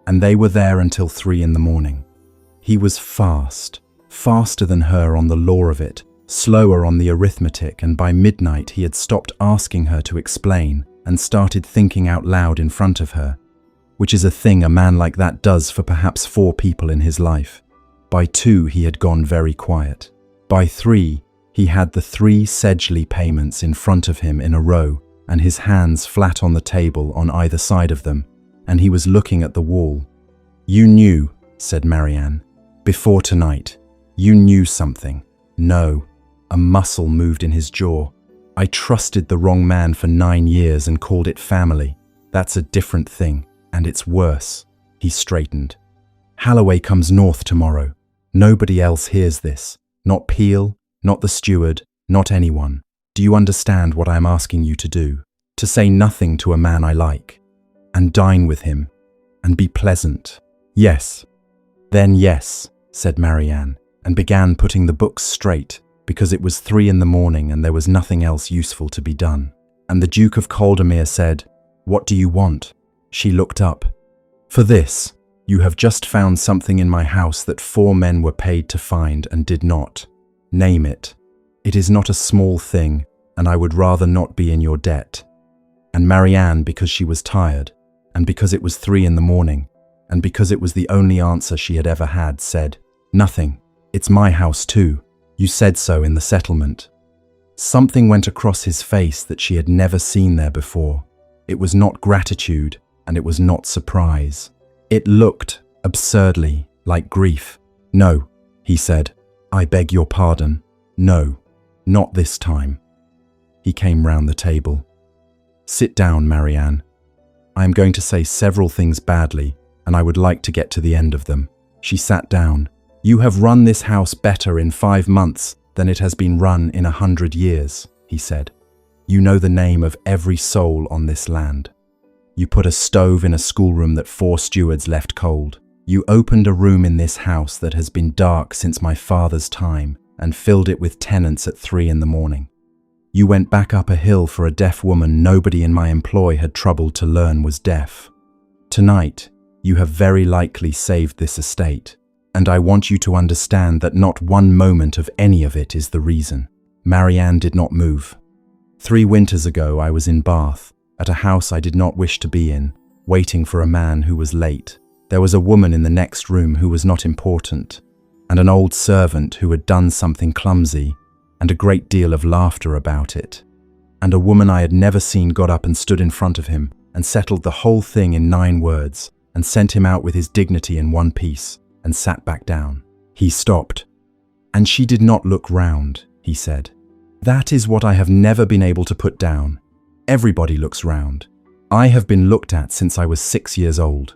And they were there until 3 in the morning. He was fast, faster than her on the law of it, slower on the arithmetic, and by midnight he had stopped asking her to explain and started thinking out loud in front of her, which is a thing a man like that does for perhaps 4 people in his life. By 2 he had gone very quiet. By 3 he had the 3 Sedgley payments in front of him in a row and his hands flat on the table on either side of them, and he was looking at the wall. You knew, said Marianne, before tonight. You knew something. No. A muscle moved in his jaw. I trusted the wrong man for 9 years and called it family. That's a different thing, and it's worse. He straightened. Halloway comes north tomorrow. Nobody else hears this. Not Peel, not the steward, not anyone. Do you understand what I am asking you to do? To say nothing to a man I like, and dine with him, and be pleasant. Yes. Then yes, said Marianne, and began putting the books straight, because it was 3 in the morning and there was nothing else useful to be done. And the Duke of Caldermere said, what do you want? She looked up. For this, you have just found something in my house that 4 men were paid to find and did not. Name it. It is not a small thing, and I would rather not be in your debt. And Marianne, because she was tired, and because it was 3 in the morning, and because it was the only answer she had ever had, said, nothing. It's my house too. You said so in the settlement. Something went across his face that she had never seen there before. It was not gratitude, and it was not surprise. It looked, absurdly, like grief. No, he said. I beg your pardon. No, not this time. He came round the table. Sit down, Marianne. I am going to say several things badly, and I would like to get to the end of them. She sat down. You have run this house better in 5 months than it has been run in 100 years, he said. You know the name of every soul on this land. You put a stove in a schoolroom that 4 stewards left cold. You opened a room in this house that has been dark since my father's time and filled it with tenants at 3 in the morning. You went back up a hill for a deaf woman nobody in my employ had troubled to learn was deaf. Tonight, you have very likely saved this estate. And I want you to understand that not one moment of any of it is the reason." Marianne did not move. 3 winters ago I was in Bath, at a house I did not wish to be in, waiting for a man who was late. There was a woman in the next room who was not important, and an old servant who had done something clumsy, and a great deal of laughter about it. And a woman I had never seen got up and stood in front of him, and settled the whole thing in 9 words, and sent him out with his dignity in one piece, and sat back down. He stopped. "And she did not look round," he said. "That is what I have never been able to put down. Everybody looks round. I have been looked at since I was 6 years old.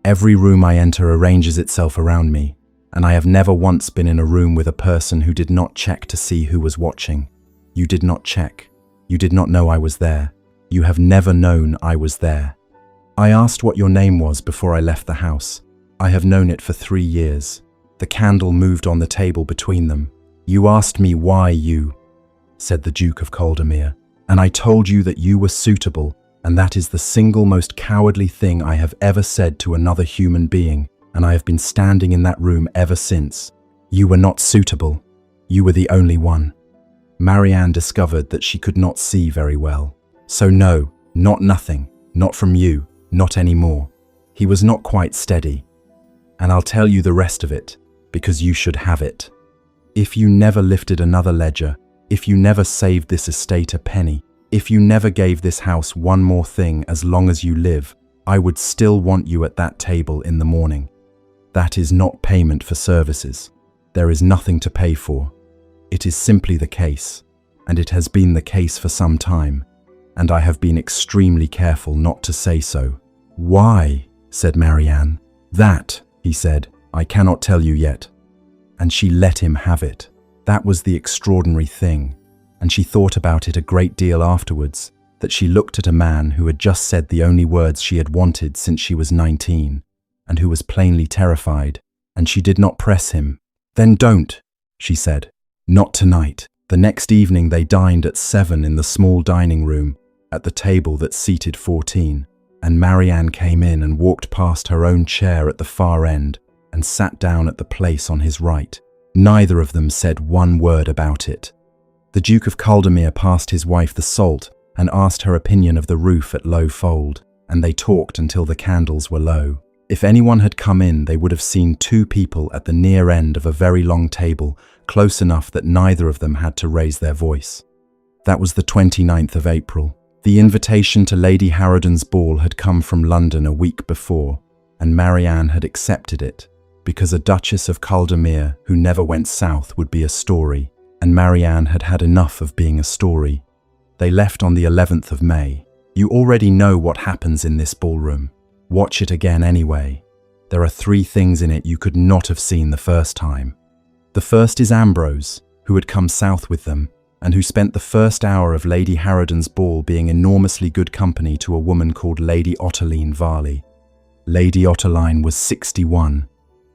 Every room I enter arranges itself around me, and I have never once been in a room with a person who did not check to see who was watching. You did not check. You did not know I was there. You have never known I was there. I asked what your name was before I left the house. I have known it for 3 years. The candle moved on the table between them. You asked me why you," said the Duke of Caldermere, "and I told you that you were suitable, and that is the single most cowardly thing I have ever said to another human being, and I have been standing in that room ever since. You were not suitable. You were the only one." Marianne discovered that she could not see very well. "So no, not nothing, not from you, not anymore." He was not quite steady. "And I'll tell you the rest of it, because you should have it. If you never lifted another ledger, if you never saved this estate a penny, if you never gave this house one more thing as long as you live, I would still want you at that table in the morning. That is not payment for services. There is nothing to pay for. It is simply the case, and it has been the case for some time, and I have been extremely careful not to say so." "Why?" said Marianne. "That," he said, "I cannot tell you yet." And she let him have it. That was the extraordinary thing, and she thought about it a great deal afterwards, that she looked at a man who had just said the only words she had wanted since she was 19, and who was plainly terrified, and she did not press him. "Then don't," she said. "Not tonight." The next evening they dined at 7 in the small dining room, at the table that seated 14, and Marianne came in and walked past her own chair at the far end and sat down at the place on his right. Neither of them said one word about it. The Duke of Caldermere passed his wife the salt and asked her opinion of the roof at Low Fold, and they talked until the candles were low. If anyone had come in, they would have seen 2 people at the near end of a very long table, close enough that neither of them had to raise their voice. That was the 29th of April. The invitation to Lady Harraden's ball had come from London a week before, and Marianne had accepted it, because a Duchess of Caldermere who never went south would be a story, and Marianne had had enough of being a story. They left on the 11th of May. You already know what happens in this ballroom. Watch it again anyway. There are 3 things in it you could not have seen the first time. The first is Ambrose, who had come south with them, and who spent the first hour of Lady Harraden's ball being enormously good company to a woman called Lady Ottoline Varley. Lady Ottoline was 61,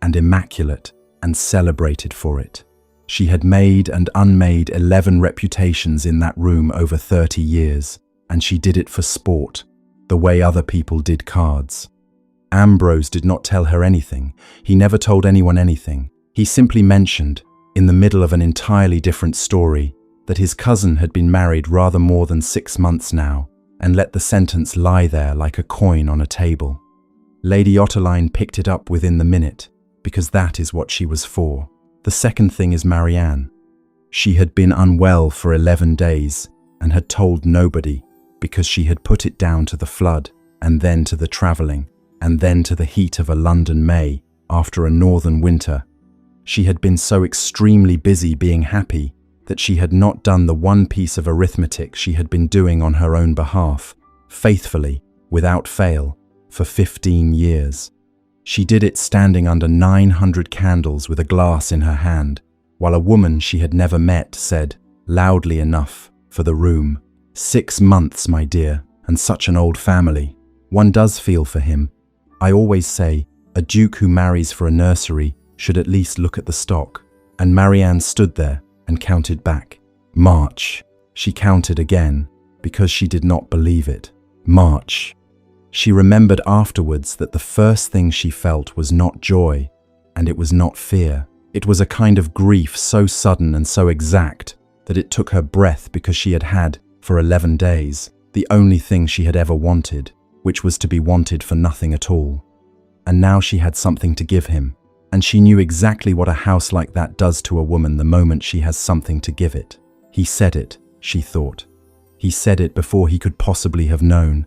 and immaculate, and celebrated for it. She had made and unmade 11 reputations in that room over 30 years, and she did it for sport, the way other people did cards. Ambrose did not tell her anything. He never told anyone anything. He simply mentioned, in the middle of an entirely different story, that his cousin had been married rather more than 6 months now, and let the sentence lie there like a coin on a table. Lady Ottoline picked it up within the minute, because that is what she was for. The second thing is Marianne. She had been unwell for 11 days, and had told nobody, because she had put it down to the flood, and then to the travelling, and then to the heat of a London May, after a northern winter. She had been so extremely busy being happy that she had not done the one piece of arithmetic she had been doing on her own behalf, faithfully, without fail, for 15 years. She did it standing under 900 candles with a glass in her hand, while a woman she had never met said, loudly enough, for the room, 6 months, my dear, and such an old family. One does feel for him. I always say, a duke who marries for a nursery should at least look at the stock. And Marianne stood there and counted back. March. She counted again, because she did not believe it. March. She remembered afterwards that the first thing she felt was not joy, and it was not fear. It was a kind of grief so sudden and so exact that it took her breath, because she had had, for 11 days, the only thing she had ever wanted, which was to be wanted for nothing at all. And now she had something to give him, and she knew exactly what a house like that does to a woman the moment she has something to give it. He said it, she thought. He said it before he could possibly have known.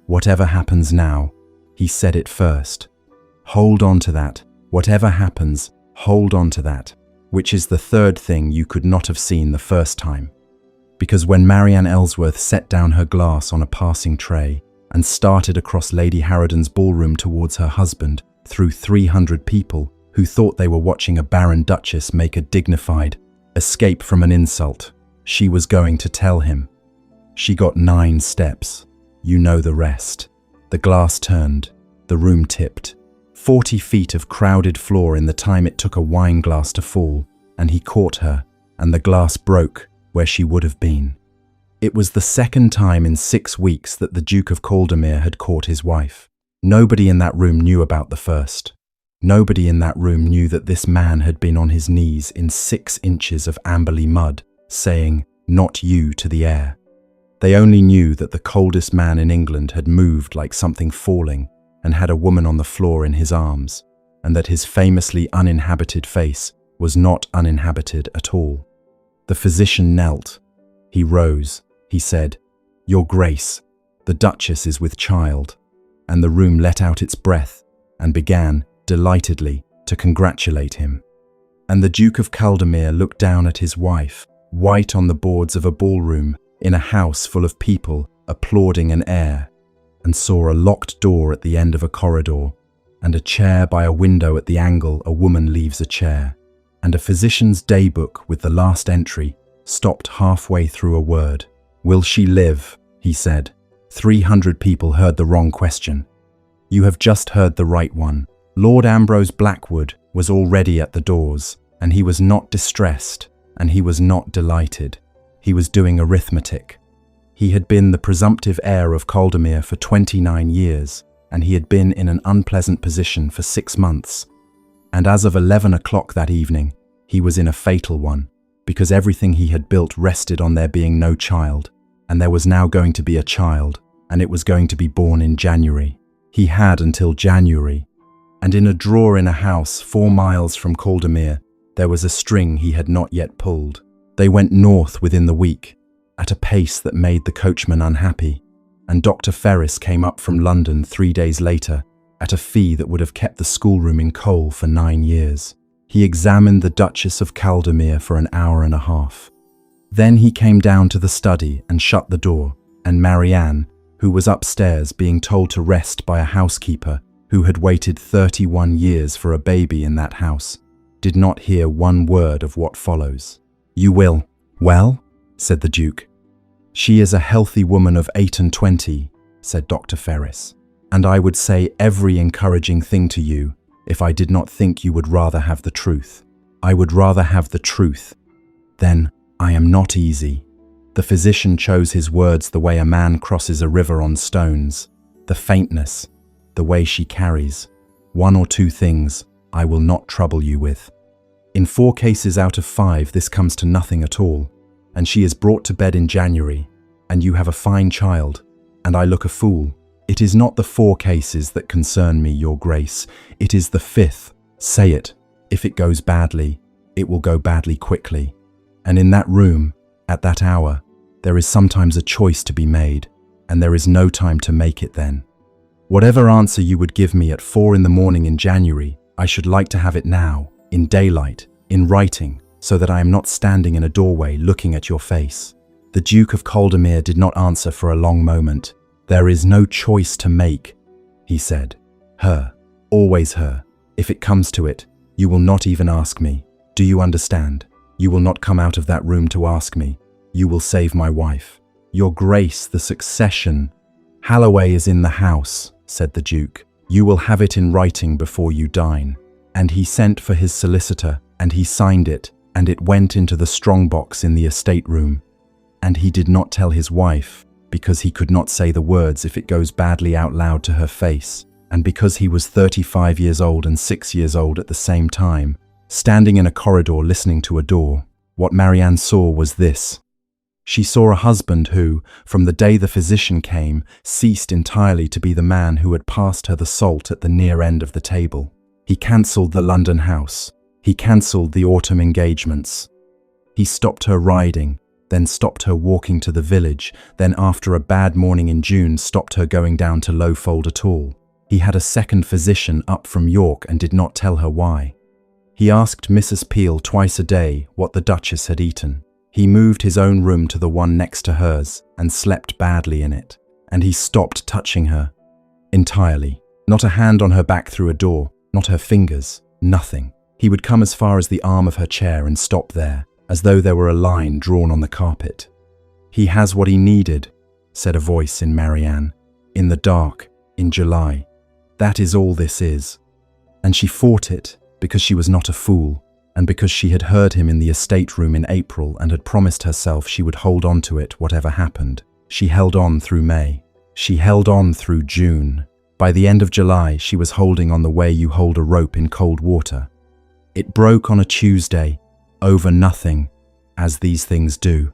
Whatever happens now, he said it first. Hold on to that. Whatever happens, hold on to that, which is the third thing you could not have seen the first time. Because when Marianne Ellsworth set down her glass on a passing tray and started across Lady Harridan's ballroom towards her husband through 300 people who thought they were watching a Baron Duchess make a dignified escape from an insult, she was going to tell him. She got 9 steps. You know the rest. The glass turned. The room tipped. 40 feet of crowded floor in the time it took a wine glass to fall, and he caught her, and the glass broke where she would have been. It was the second time in 6 weeks that the Duke of Caldermere had caught his wife. Nobody in that room knew about the first. Nobody in that room knew that this man had been on his knees in 6 inches of amberly mud, saying, "Not you," to the air. They only knew that the coldest man in England had moved like something falling and had a woman on the floor in his arms, and that his famously uninhabited face was not uninhabited at all. The physician knelt. He rose. He said, "Your Grace, the Duchess is with child," and the room let out its breath and began, delightedly, to congratulate him. And the Duke of Caldermere looked down at his wife, white on the boards of a ballroom, in a house full of people applauding an heir, and saw a locked door at the end of a corridor, and a chair by a window at the angle a woman leaves a chair, and a physician's daybook with the last entry stopped halfway through a word. "Will she live?" he said. 300 people heard the wrong question. You have just heard the right one. Lord Ambrose Blackwood was already at the doors, and he was not distressed, and he was not delighted. He was doing arithmetic. He had been the presumptive heir of Caldermere for 29 years, and he had been in an unpleasant position for 6 months. And as of 11 o'clock that evening, he was in a fatal one, because everything he had built rested on there being no child, and there was now going to be a child, and it was going to be born in January. He had until January, and in a drawer in a house 4 miles from Caldermere, there was a string he had not yet pulled. They went north within the week, at a pace that made the coachman unhappy, and Dr. Ferris came up from London 3 days later, at a fee that would have kept the schoolroom in coal for 9 years. He examined the Duchess of Caldermere for an hour and a half. Then he came down to the study and shut the door, and Marianne, who was upstairs being told to rest by a housekeeper who had waited 31 years for a baby in that house, did not hear one word of what follows. "You will." "Well?" said the Duke. "She is a healthy woman of 28, said Dr. Ferris, "and I would say every encouraging thing to you if I did not think you would rather have the truth. I would rather have the truth. Then I am not easy." The physician chose his words the way a man crosses a river on stones. The faintness, the way she carries. 1 or 2 things I will not trouble you with. In 4 cases out of 5 this comes to nothing at all, and she is brought to bed in January, and you have a fine child, and I look a fool. It is not the 4 cases that concern me, Your Grace. It is the 5th. Say it. If it goes badly, it will go badly quickly. And in that room, at that hour, there is sometimes a choice to be made, and there is no time to make it then. Whatever answer you would give me at 4 in the morning in January, I should like to have it now, in daylight, in writing, so that I am not standing in a doorway looking at your face." The Duke of Caldermere did not answer for a long moment. "There is no choice to make," he said. "Her, always her. If it comes to it, you will not even ask me. Do you understand? You will not come out of that room to ask me. You will save my wife. Your Grace, the succession." "Halloway is in the house," said the Duke. "You will have it in writing before you dine." And he sent for his solicitor, and he signed it, and it went into the strong box in the estate room. And he did not tell his wife, because he could not say the words if it goes badly out loud to her face, and because he was 35 years old and 6 years old at the same time, standing in a corridor listening to a door, what Marianne saw was this. She saw a husband who, from the day the physician came, ceased entirely to be the man who had passed her the salt at the near end of the table. He cancelled the London house. He cancelled the autumn engagements. He stopped her riding, then stopped her walking to the village, then after a bad morning in June stopped her going down to Lowfold at all. He had a second physician up from York and did not tell her why. He asked Mrs. Peel twice a day what the Duchess had eaten. He moved his own room to the one next to hers and slept badly in it. And he stopped touching her. Entirely. Not a hand on her back through a door, not her fingers, nothing. He would come as far as the arm of her chair and stop there, as though there were a line drawn on the carpet. "He has what he needed," said a voice in Marianne, "in the dark, in July. That is all this is." And she fought it, because she was not a fool, and because she had heard him in the estate room in April and had promised herself she would hold on to it whatever happened. She held on through May. She held on through June. By the end of July, she was holding on the way you hold a rope in cold water. It broke on a Tuesday, over nothing, as these things do,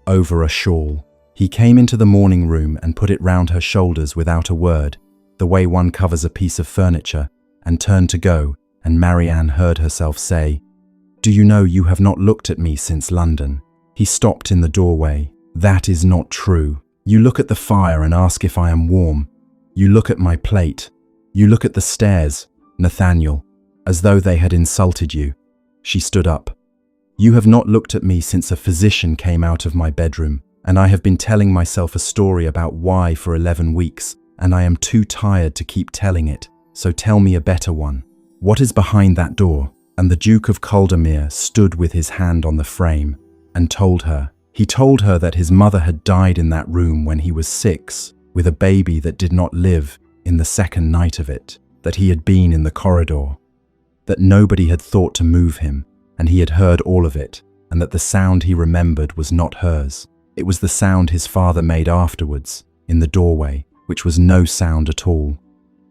over a shawl. He came into the morning room and put it round her shoulders without a word, the way one covers a piece of furniture, and turned to go, and Marianne heard herself say, "Do you know you have not looked at me since London?" He stopped in the doorway. "That is not true. You look at the fire and ask if I am warm. You look at my plate. You look at the stairs, Nathaniel, as though they had insulted you." She stood up. "You have not looked at me since a physician came out of my bedroom, and I have been telling myself a story about why for 11 weeks, and I am too tired to keep telling it, so tell me a better one. What is behind that door?" And the Duke of Caldermere stood with his hand on the frame and told her. He told her that his mother had died in that room when he was 6, with a baby that did not live in the second night of it, that he had been in the corridor, that nobody had thought to move him, and he had heard all of it, and that the sound he remembered was not hers. It was the sound his father made afterwards, in the doorway, which was no sound at all.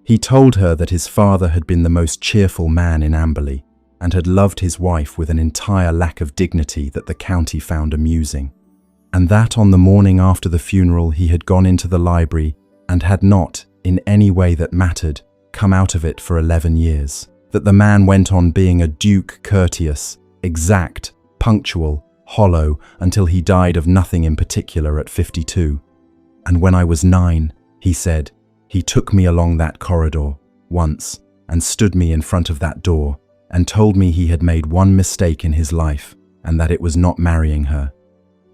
He told her that his father had been the most cheerful man in Amberley, and had loved his wife with an entire lack of dignity that the county found amusing, and that on the morning after the funeral he had gone into the library and had not, in any way that mattered, come out of it for 11 years, that the man went on being a duke, courteous, exact, punctual, hollow, until he died of nothing in particular at 52. "And when I was 9, he said, he took me along that corridor, once, and stood me in front of that door, and told me he had made one mistake in his life, and that it was not marrying her.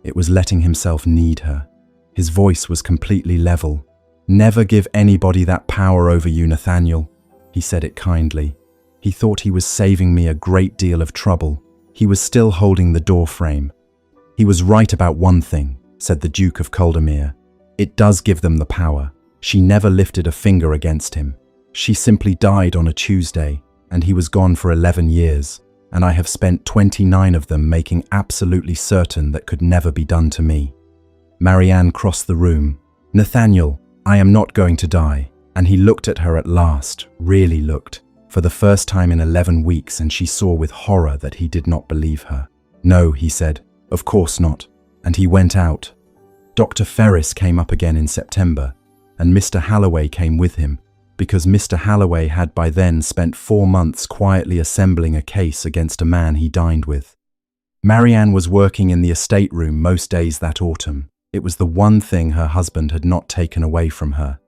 It was letting himself need her." His voice was completely level. "Never give anybody that power over you, Nathaniel." He said it kindly. He thought he was saving me a great deal of trouble. He was still holding the door frame. "He was right about one thing," said the Duke of Caldermere. "It does give them the power. She never lifted a finger against him. She simply died on a Tuesday, and he was gone for 11 years, and I have spent 29 of them making absolutely certain that could never be done to me." Marianne crossed the room. "Nathaniel, I am not going to die." And he looked at her at last, really looked, for the first time in 11 weeks, and she saw with horror that he did not believe her. "No," he said, "of course not." And he went out. Dr. Ferris came up again in September, and Mr. Halloway came with him, because Mr. Halloway had by then spent 4 months quietly assembling a case against a man he dined with. Marianne was working in the estate room most days that autumn. It was the one thing her husband had not taken away from her.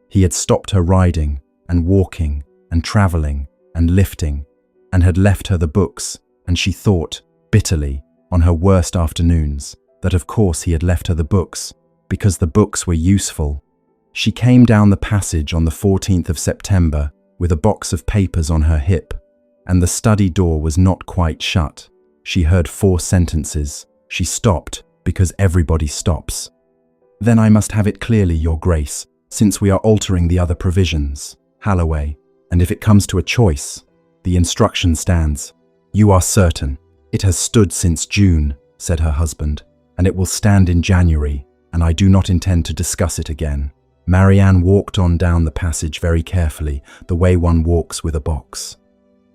He had stopped her riding and walking and travelling and lifting, and had left her the books, and she thought, bitterly, on her worst afternoons, that of course he had left her the books, because the books were useful. She came down the passage on the 14th of September with a box of papers on her hip, and the study door was not quite shut. She heard 4 sentences. She stopped, because everybody stops. "Then I must have it clearly, Your Grace, since we are altering the other provisions, Halloway, and if it comes to a choice, the instruction stands." "You are certain?" "It has stood since June," said her husband, "and it will stand in January, and I do not intend to discuss it again." Marianne walked on down the passage very carefully, the way one walks with a box.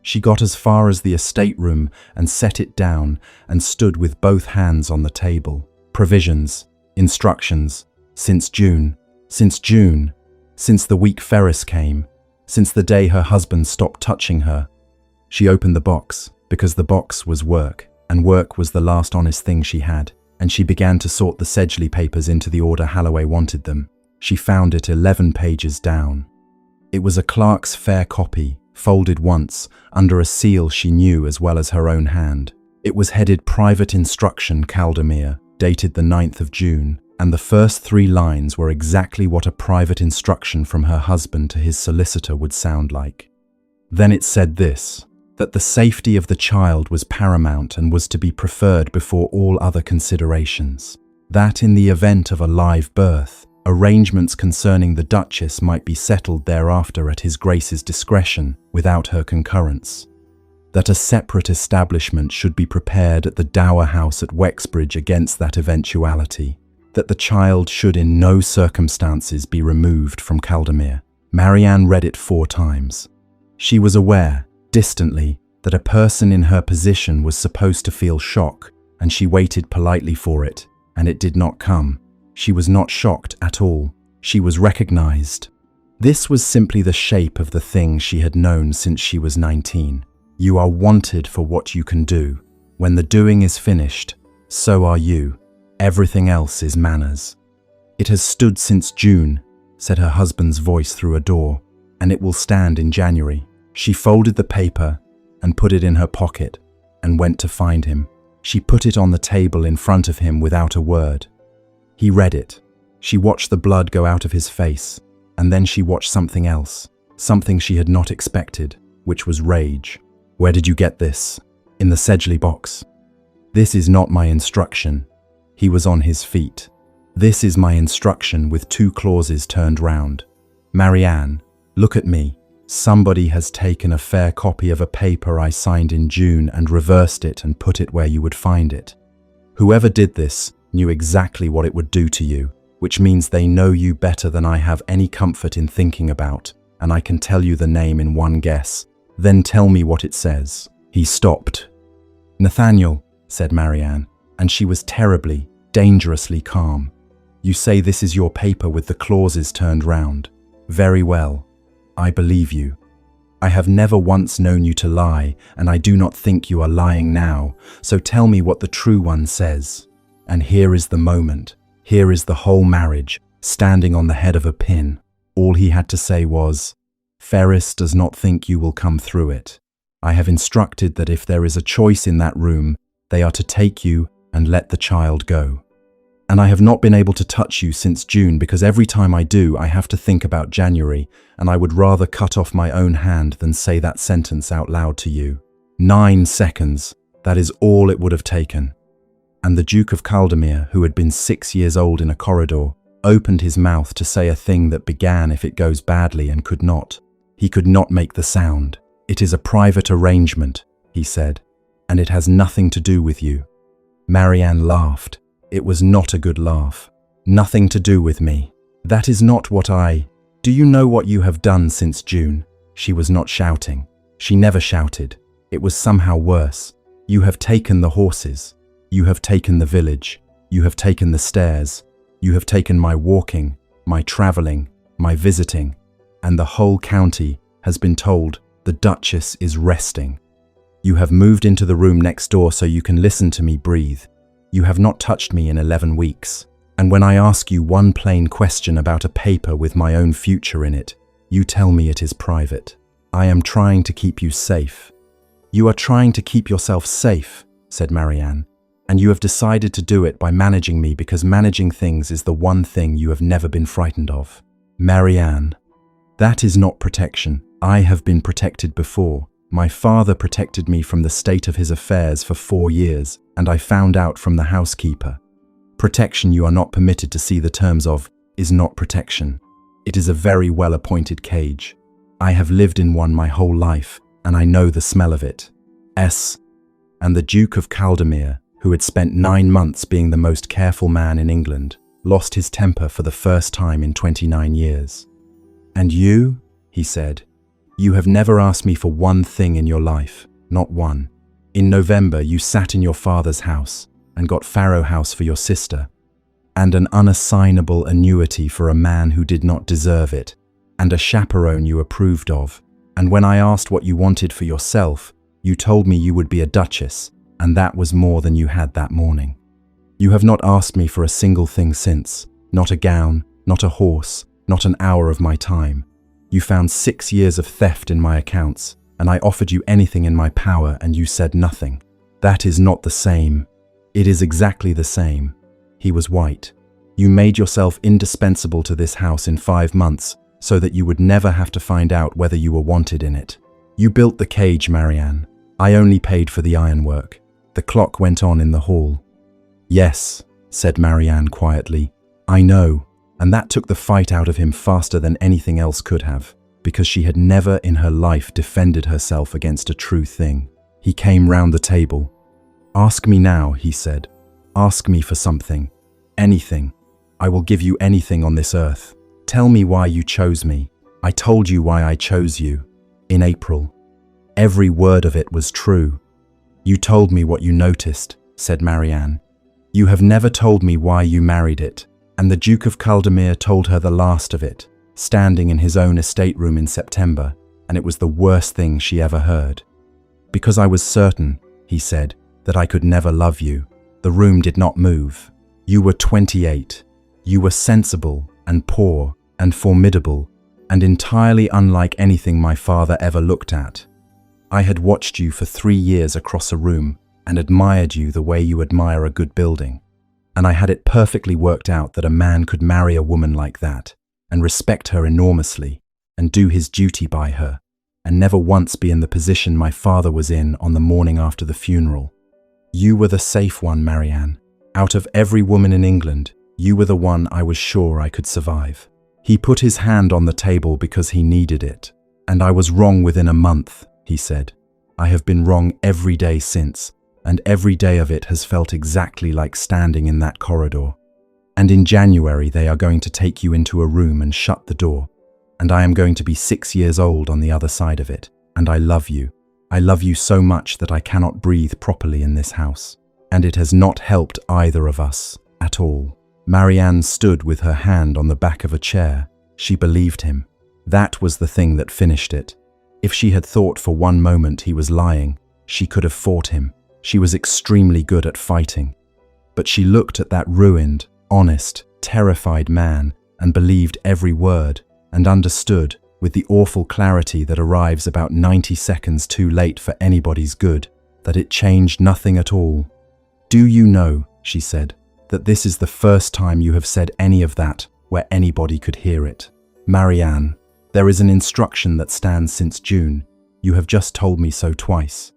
She got as far as the estate room and set it down and stood with both hands on the table. Provisions, instructions, since June, since the week Ferris came, since the day her husband stopped touching her. She opened the box, because the box was work, and work was the last honest thing she had, and she began to sort the Sedgley papers into the order Halloway wanted them. She found it 11 pages down. It was a clerk's fair copy, folded once, under a seal she knew as well as her own hand. It was headed Private Instruction Caldermere, dated the 9th of June, and the first 3 lines were exactly what a private instruction from her husband to his solicitor would sound like. Then it said this, that the safety of the child was paramount and was to be preferred before all other considerations. That in the event of a live birth, arrangements concerning the Duchess might be settled thereafter at His Grace's discretion without her concurrence. That a separate establishment should be prepared at the Dower House at Wexbridge against that eventuality. That the child should in no circumstances be removed from Caldermere. Marianne read it 4 times. She was aware, distantly, that a person in her position was supposed to feel shock, and she waited politely for it, and it did not come. She was not shocked at all. She was recognized. This was simply the shape of the thing she had known since she was 19. You are wanted for what you can do. When the doing is finished, so are you. Everything else is manners. It has stood since June, said her husband's voice through a door, and it will stand in January. She folded the paper and put it in her pocket and went to find him. She put it on the table in front of him without a word. He read it. She watched the blood go out of his face, and then she watched something else, something she had not expected, which was rage. Where did you get this? In the Sedgley box. This is not my instruction. He was on his feet. This is my instruction with 2 clauses turned round. Marianne, look at me. Somebody has taken a fair copy of a paper I signed in June and reversed it and put it where you would find it. Whoever did this knew exactly what it would do to you, which means they know you better than I have any comfort in thinking about, and I can tell you the name in one guess. Then tell me what it says. He stopped. Nathaniel, said Marianne, and she was terribly, dangerously calm. You say this is your paper with the clauses turned round. Very well. I believe you. I have never once known you to lie, and I do not think you are lying now, so tell me what the true one says. And here is the moment. Here is the whole marriage, standing on the head of a pin. All he had to say was, Ferris does not think you will come through it. I have instructed that if there is a choice in that room, they are to take you and let the child go. And I have not been able to touch you since June because every time I do, I have to think about January, and I would rather cut off my own hand than say that sentence out loud to you. 9 seconds. That is all it would have taken. And the Duke of Caldermere, who had been 6 years old in a corridor, opened his mouth to say a thing that began if it goes badly and could not. He could not make the sound. It is a private arrangement, he said, and it has nothing to do with you. Marianne laughed. It was not a good laugh. Nothing to do with me. That is not what I... Do you know what you have done since June? She was not shouting. She never shouted. It was somehow worse. You have taken the horses. You have taken the village. You have taken the stairs. You have taken my walking, my travelling, my visiting, and the whole county has been told the Duchess is resting. You have moved into the room next door so you can listen to me breathe. You have not touched me in 11 weeks, and when I ask you one plain question about a paper with my own future in it, you tell me it is private. I am trying to keep you safe. You are trying to keep yourself safe, said Marianne, and you have decided to do it by managing me because managing things is the one thing you have never been frightened of. Marianne, that is not protection. I have been protected before. My father protected me from the state of his affairs for 4 years, and I found out from the housekeeper. Protection you are not permitted to see the terms of is not protection. It is a very well-appointed cage. I have lived in one my whole life, and I know the smell of it. And the Duke of Caldermere, who had spent 9 months being the most careful man in England, lost his temper for the first time in 29 years. "And you?" he said. "You have never asked me for one thing in your life, not one. In November, you sat in your father's house and got Farrow House for your sister, and an unassignable annuity for a man who did not deserve it, and a chaperone you approved of. And when I asked what you wanted for yourself, you told me you would be a duchess, and that was more than you had that morning. You have not asked me for a single thing since, not a gown, not a horse, not an hour of my time. You found 6 years of theft in my accounts, and I offered you anything in my power, and you said nothing. That is not the same. It is exactly the same." He was white. "You made yourself indispensable to this house in 5 months, so that you would never have to find out whether you were wanted in it. You built the cage, Marianne. I only paid for the ironwork." The clock went on in the hall. "Yes," said Marianne quietly. "I know," and that took the fight out of him faster than anything else could have, because she had never in her life defended herself against a true thing. He came round the table. "Ask me now," he said. "Ask me for something. Anything. I will give you anything on this earth. Tell me why you chose me. I told you why I chose you. In April. Every word of it was true." "You told me what you noticed," said Marianne. "You have never told me why you married it." And the Duke of Caldermere told her the last of it, standing in his own estate room in September, and it was the worst thing she ever heard. "Because I was certain," he said, "that I could never love you." The room did not move. "You were 28. You were sensible and poor and formidable and entirely unlike anything my father ever looked at. I had watched you for 3 years across a room and admired you the way you admire a good building. And I had it perfectly worked out that a man could marry a woman like that and respect her enormously and do his duty by her and never once be in the position my father was in on the morning after the funeral. You were the safe one, Marianne. Out of every woman in England, you were the one I was sure I could survive." He put his hand on the table because he needed it. "And I was wrong within a month," he said. "I have been wrong every day since, and every day of it has felt exactly like standing in that corridor. And in January they are going to take you into a room and shut the door, and I am going to be 6 years old on the other side of it, and I love you. I love you so much that I cannot breathe properly in this house, and it has not helped either of us at all." Marianne stood with her hand on the back of a chair. She believed him. That was the thing that finished it. If she had thought for one moment he was lying, she could have fought him. She was extremely good at fighting. But she looked at that ruined, honest, terrified man and believed every word and understood, with the awful clarity that arrives about 90 seconds too late for anybody's good, that it changed nothing at all. "Do you know," she said, "that this is the first time you have said any of that where anybody could hear it? Marianne, there is an instruction that stands since June. You have just told me so twice.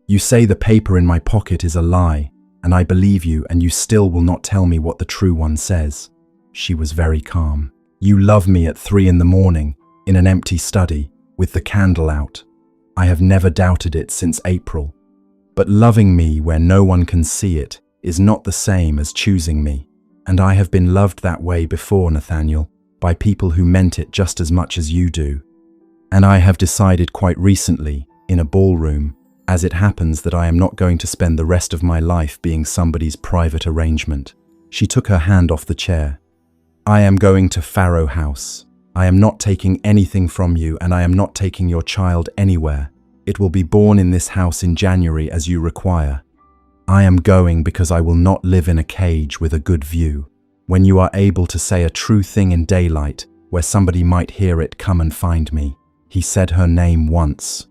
You say the paper in my pocket is a lie, and I believe you, and you still will not tell me what the true one says." She was very calm. "You love me at 3 in the morning, in an empty study, with the candle out. I have never doubted it since April. But loving me where no one can see it is not the same as choosing me. And I have been loved that way before, Nathaniel, by people who meant it just as much as you do. And I have decided quite recently, in a ballroom, as it happens, that I am not going to spend the rest of my life being somebody's private arrangement." She took her hand off the chair. "I am going to Farrow House. I am not taking anything from you, and I am not taking your child anywhere. It will be born in this house in January as you require. I am going because I will not live in a cage with a good view. When you are able to say a true thing in daylight, where somebody might hear it, come and find me." He said her name once.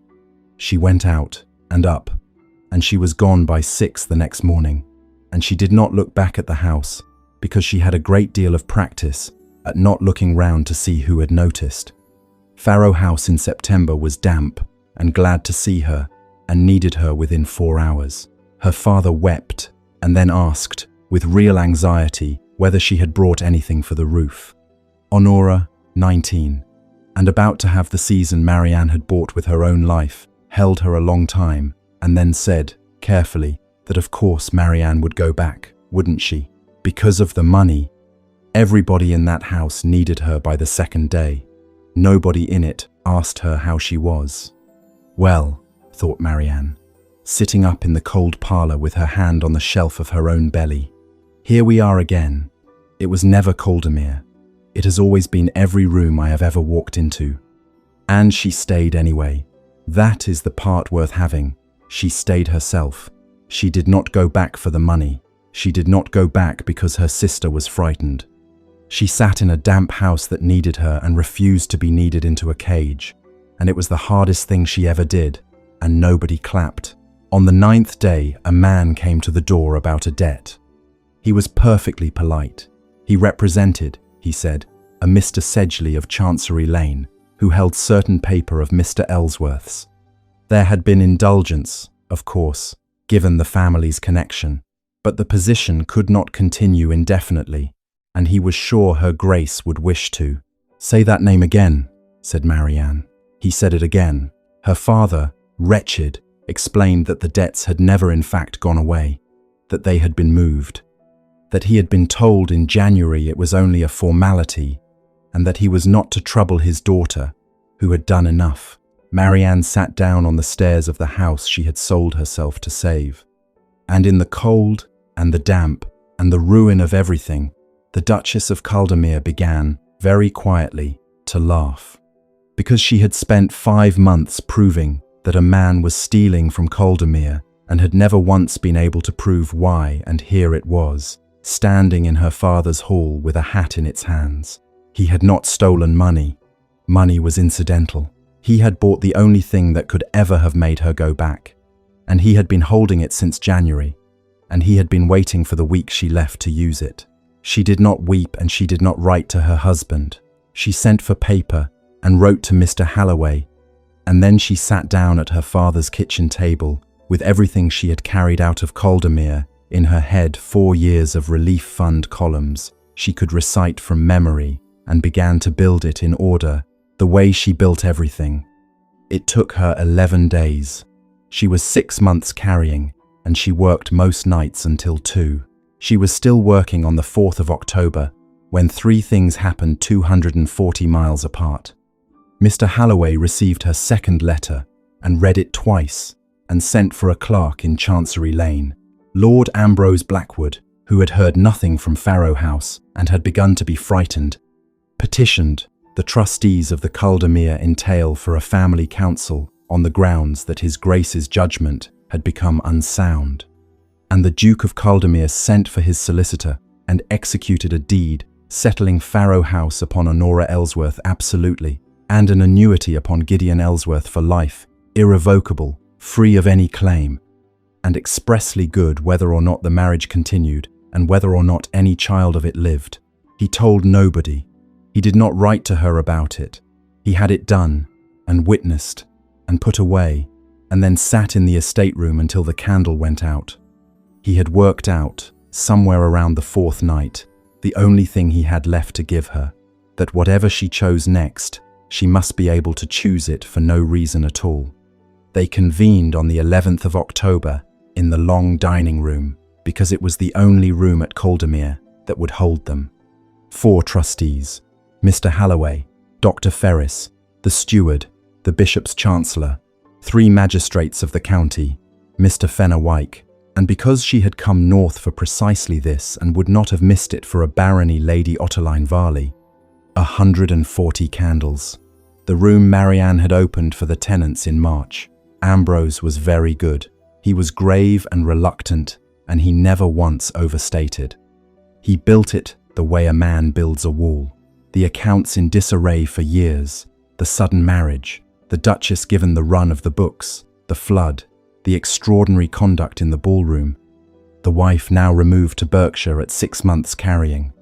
She went out and up, and she was gone by 6 the next morning, and she did not look back at the house because she had a great deal of practice at not looking round to see who had noticed. Farrow House in September was damp and glad to see her and needed her within 4 hours. Her father wept and then asked, with real anxiety, whether she had brought anything for the roof. Honora, 19, and about to have the season Marianne had bought with her own life, held her a long time and then said, carefully, that of course Marianne would go back, wouldn't she? Because of the money. Everybody in that house needed her by the second day. Nobody in it asked her how she was. Well, thought Marianne, sitting up in the cold parlour with her hand on the shelf of her own belly. Here we are again. It was never Caldermere. It has always been every room I have ever walked into. And she stayed anyway. That is the part worth having. She stayed herself. She did not go back for the money. She did not go back because her sister was frightened. She sat in a damp house that needed her and refused to be needed into a cage. And it was the hardest thing she ever did, and nobody clapped. On the 9th day, a man came to the door about a debt. He was perfectly polite. He represented, he said, a Mr. Sedgley of Chancery Lane, who held certain paper of Mr. Ellsworth's. There had been indulgence, of course, given the family's connection, but the position could not continue indefinitely, and he was sure her Grace would wish to. "Say that name again," said Marianne. He said it again. Her father, wretched, explained that the debts had never in fact gone away, that they had been moved, that he had been told in January it was only a formality, and that he was not to trouble his daughter, who had done enough. Marianne sat down on the stairs of the house she had sold herself to save. And in the cold, and the damp, and the ruin of everything, the Duchess of Caldermere began, very quietly, to laugh. Because she had spent 5 months proving that a man was stealing from Caldermere and had never once been able to prove why, and here it was, standing in her father's hall with a hat in its hands. He had not stolen money. Money was incidental. He had bought the only thing that could ever have made her go back, and he had been holding it since January, and he had been waiting for the week she left to use it. She did not weep and she did not write to her husband. She sent for paper and wrote to Mr. Halloway, and then she sat down at her father's kitchen table with everything she had carried out of Caldermere in her head, 4 years of relief fund columns she could recite from memory, and began to build it in order, the way she built everything. It took her 11 days. She was 6 months carrying, and she worked most nights until 2. She was still working on the 4th of October, when 3 things happened 240 miles apart. Mr. Halloway received her second letter, and read it twice, and sent for a clerk in Chancery Lane. Lord Ambrose Blackwood, who had heard nothing from Farrow House, and had begun to be frightened, petitioned the trustees of the Caldermere entail for a family council on the grounds that his Grace's judgment had become unsound. And the Duke of Caldermere sent for his solicitor and executed a deed settling Farrow House upon Honora Ellsworth absolutely, and an annuity upon Gideon Ellsworth for life, irrevocable, free of any claim, and expressly good whether or not the marriage continued and whether or not any child of it lived. He told nobody. He did not write to her about it. He had it done, and witnessed, and put away, and then sat in the estate room until the candle went out. He had worked out, somewhere around the 4th night, the only thing he had left to give her, that whatever she chose next, she must be able to choose it for no reason at all. They convened on the 11th of October in the long dining room, because it was the only room at Caldermere that would hold them. 4 trustees, Mr. Halloway, Dr. Ferris, the steward, the bishop's chancellor, 3 magistrates of the county, Mr. Fenner Wyke, and because she had come north for precisely this and would not have missed it for a barony Lady Ottoline Varley, 140 candles. The room Marianne had opened for the tenants in March. Ambrose was very good. He was grave and reluctant, and he never once overstated. He built it the way a man builds a wall. The accounts in disarray for years, the sudden marriage, the Duchess given the run of the books, the flood, the extraordinary conduct in the ballroom, the wife now removed to Berkshire at 6 months carrying.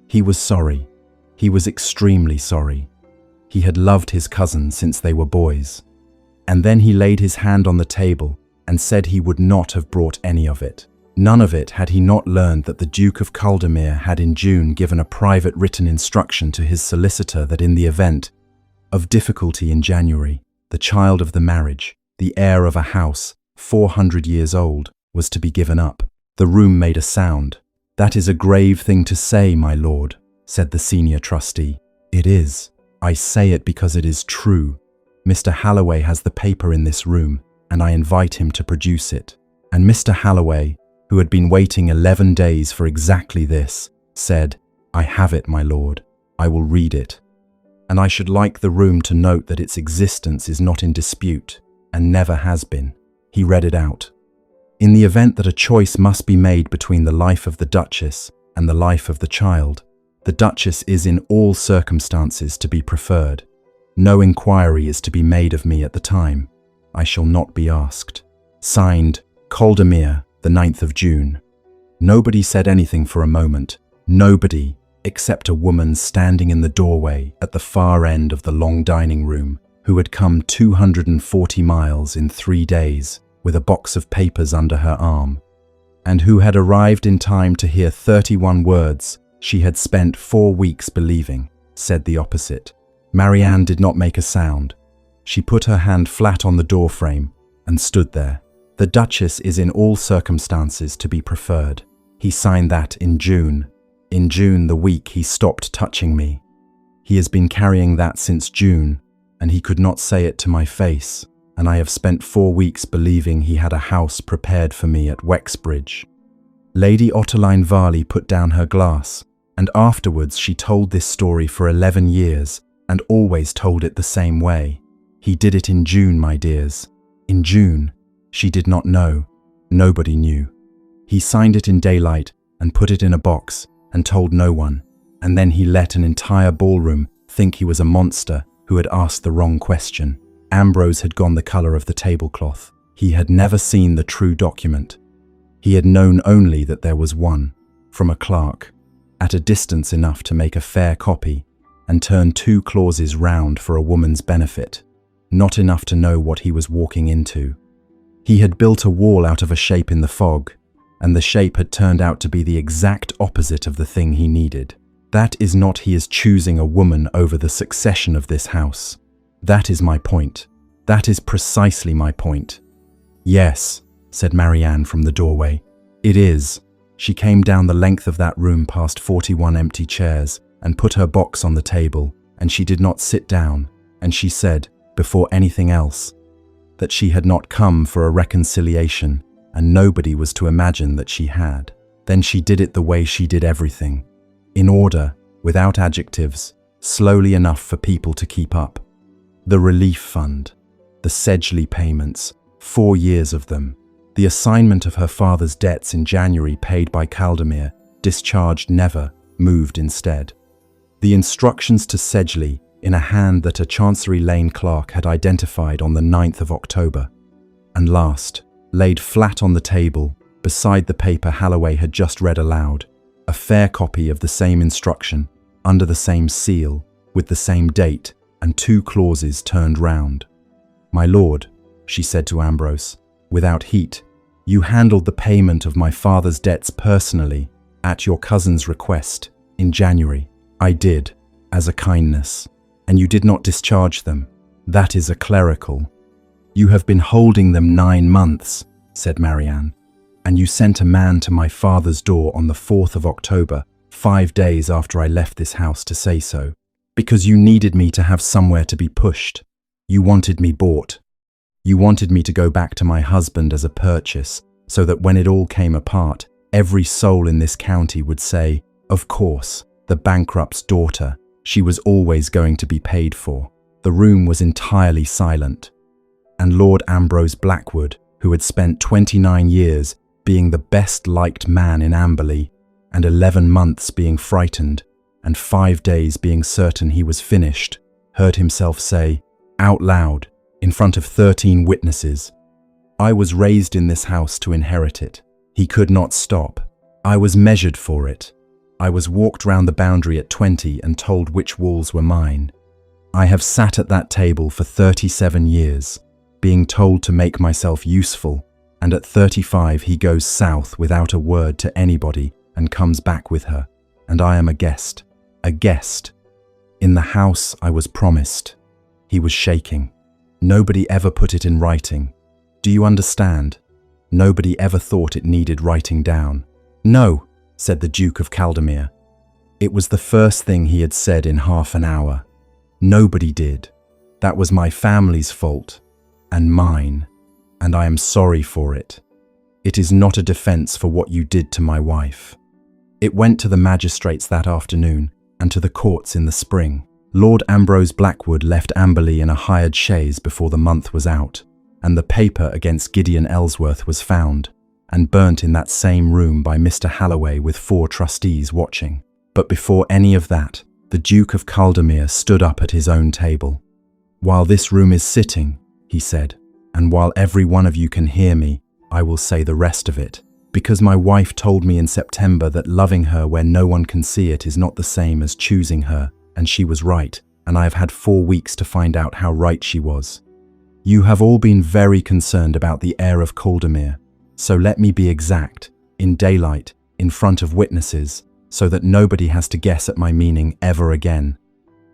He was sorry. He was extremely sorry. He had loved his cousin since they were boys. And then he laid his hand on the table and said he would not have brought any of it. None of it had he not learned that the Duke of Caldermere had in June given a private written instruction to his solicitor that in the event of difficulty in January, the child of the marriage, the heir of a house 400 years old, was to be given up. The room made a sound. "That is a grave thing to say, my lord," said the senior trustee. "It is. I say it because it is true. Mr. Halloway has the paper in this room, and I invite him to produce it." And Mr. Halloway, who had been waiting 11 days for exactly this, said, "I have it, my lord. I will read it. And I should like the room to note that its existence is not in dispute, and never has been." He read it out. "In the event that a choice must be made between the life of the Duchess and the life of the child, the Duchess is in all circumstances to be preferred. No inquiry is to be made of me at the time. I shall not be asked. Signed, Caldermere, the 9th of June. Nobody said anything for a moment. Nobody, except a woman standing in the doorway at the far end of the long dining room, who had come 240 miles in 3 days with a box of papers under her arm, and who had arrived in time to hear 31 words she had spent 4 weeks believing, said the opposite. Marianne did not make a sound. She put her hand flat on the doorframe and stood there. "The Duchess is in all circumstances to be preferred." He signed that in June. In June, the week he stopped touching me. He has been carrying that since June, and he could not say it to my face, and I have spent 4 weeks believing he had a house prepared for me at Wexbridge. Lady Ottoline Varley put down her glass, and afterwards she told this story for 11 years, and always told it the same way. He did it in June, my dears. In June. She did not know. Nobody knew. He signed it in daylight and put it in a box and told no one, and then he let an entire ballroom think he was a monster who had asked the wrong question. Ambrose had gone the colour of the tablecloth. He had never seen the true document. He had known only that there was one, from a clerk, at a distance enough to make a fair copy and turn 2 clauses round for a woman's benefit, not enough to know what he was walking into. He had built a wall out of a shape in the fog, and the shape had turned out to be the exact opposite of the thing he needed. That is not he is choosing a woman over the succession of this house. That is my point. That is precisely my point. "Yes," said Marianne from the doorway. "It is." She came down the length of that room past 41 empty chairs and put her box on the table, and she did not sit down, and she said, before anything else, that she had not come for a reconciliation, and nobody was to imagine that she had. Then she did it the way she did everything, in order, without adjectives, slowly enough for people to keep up. The relief fund, the Sedgley payments, 4 years of them, the assignment of her father's debts in January paid by Caldermere, discharged never, moved instead. The instructions to Sedgley in a hand that a Chancery Lane clerk had identified on the 9th of October. And last, laid flat on the table, beside the paper Halloway had just read aloud, a fair copy of the same instruction, under the same seal, with the same date, and 2 clauses turned round. "My lord," she said to Ambrose, without heat, "you handled the payment of my father's debts personally, at your cousin's request, in January." "I did, as a kindness. And you did not discharge them. That is a clerical." "You have been holding them 9 months, said Marianne, "and you sent a man to my father's door on the 4th of October, 5 days after I left this house, to say so, because you needed me to have somewhere to be pushed. You wanted me bought. You wanted me to go back to my husband as a purchase, so that when it all came apart, every soul in this county would say, 'Of course, the bankrupt's daughter, she was always going to be paid for.' The room was entirely silent. And Lord Ambrose Blackwood, who had spent 29 years being the best-liked man in Amberley, and 11 months being frightened, and 5 days being certain he was finished, heard himself say, out loud, in front of 13 witnesses, "I was raised in this house to inherit it." He could not stop. "I was measured for it. I was walked round the boundary at 20 and told which walls were mine. I have sat at that table for 37 years, being told to make myself useful, and at 35 he goes south without a word to anybody and comes back with her, and I am a guest, in the house I was promised." He was shaking. "Nobody ever put it in writing. Do you understand? Nobody ever thought it needed writing down." "No," said the Duke of Caldermere. It was the first thing he had said in half an hour. Nobody did. That was my family's fault, and mine, and I am sorry for it. It is not a defense for what you did to my wife. It went to the magistrates that afternoon, and to the courts in the spring. Lord Ambrose Blackwood left Amberley in a hired chaise before the month was out, and the paper against Gideon Ellsworth was found, and burnt in that same room by Mr. Halloway with 4 trustees watching. But before any of that, the Duke of Caldermere stood up at his own table. "While this room is sitting," he said, "and while every one of you can hear me, I will say the rest of it, because my wife told me in September that loving her where no one can see it is not the same as choosing her, and she was right, and I have had 4 weeks to find out how right she was. You have all been very concerned about the heir of Caldermere, so let me be exact, in daylight, in front of witnesses, so that nobody has to guess at my meaning ever again.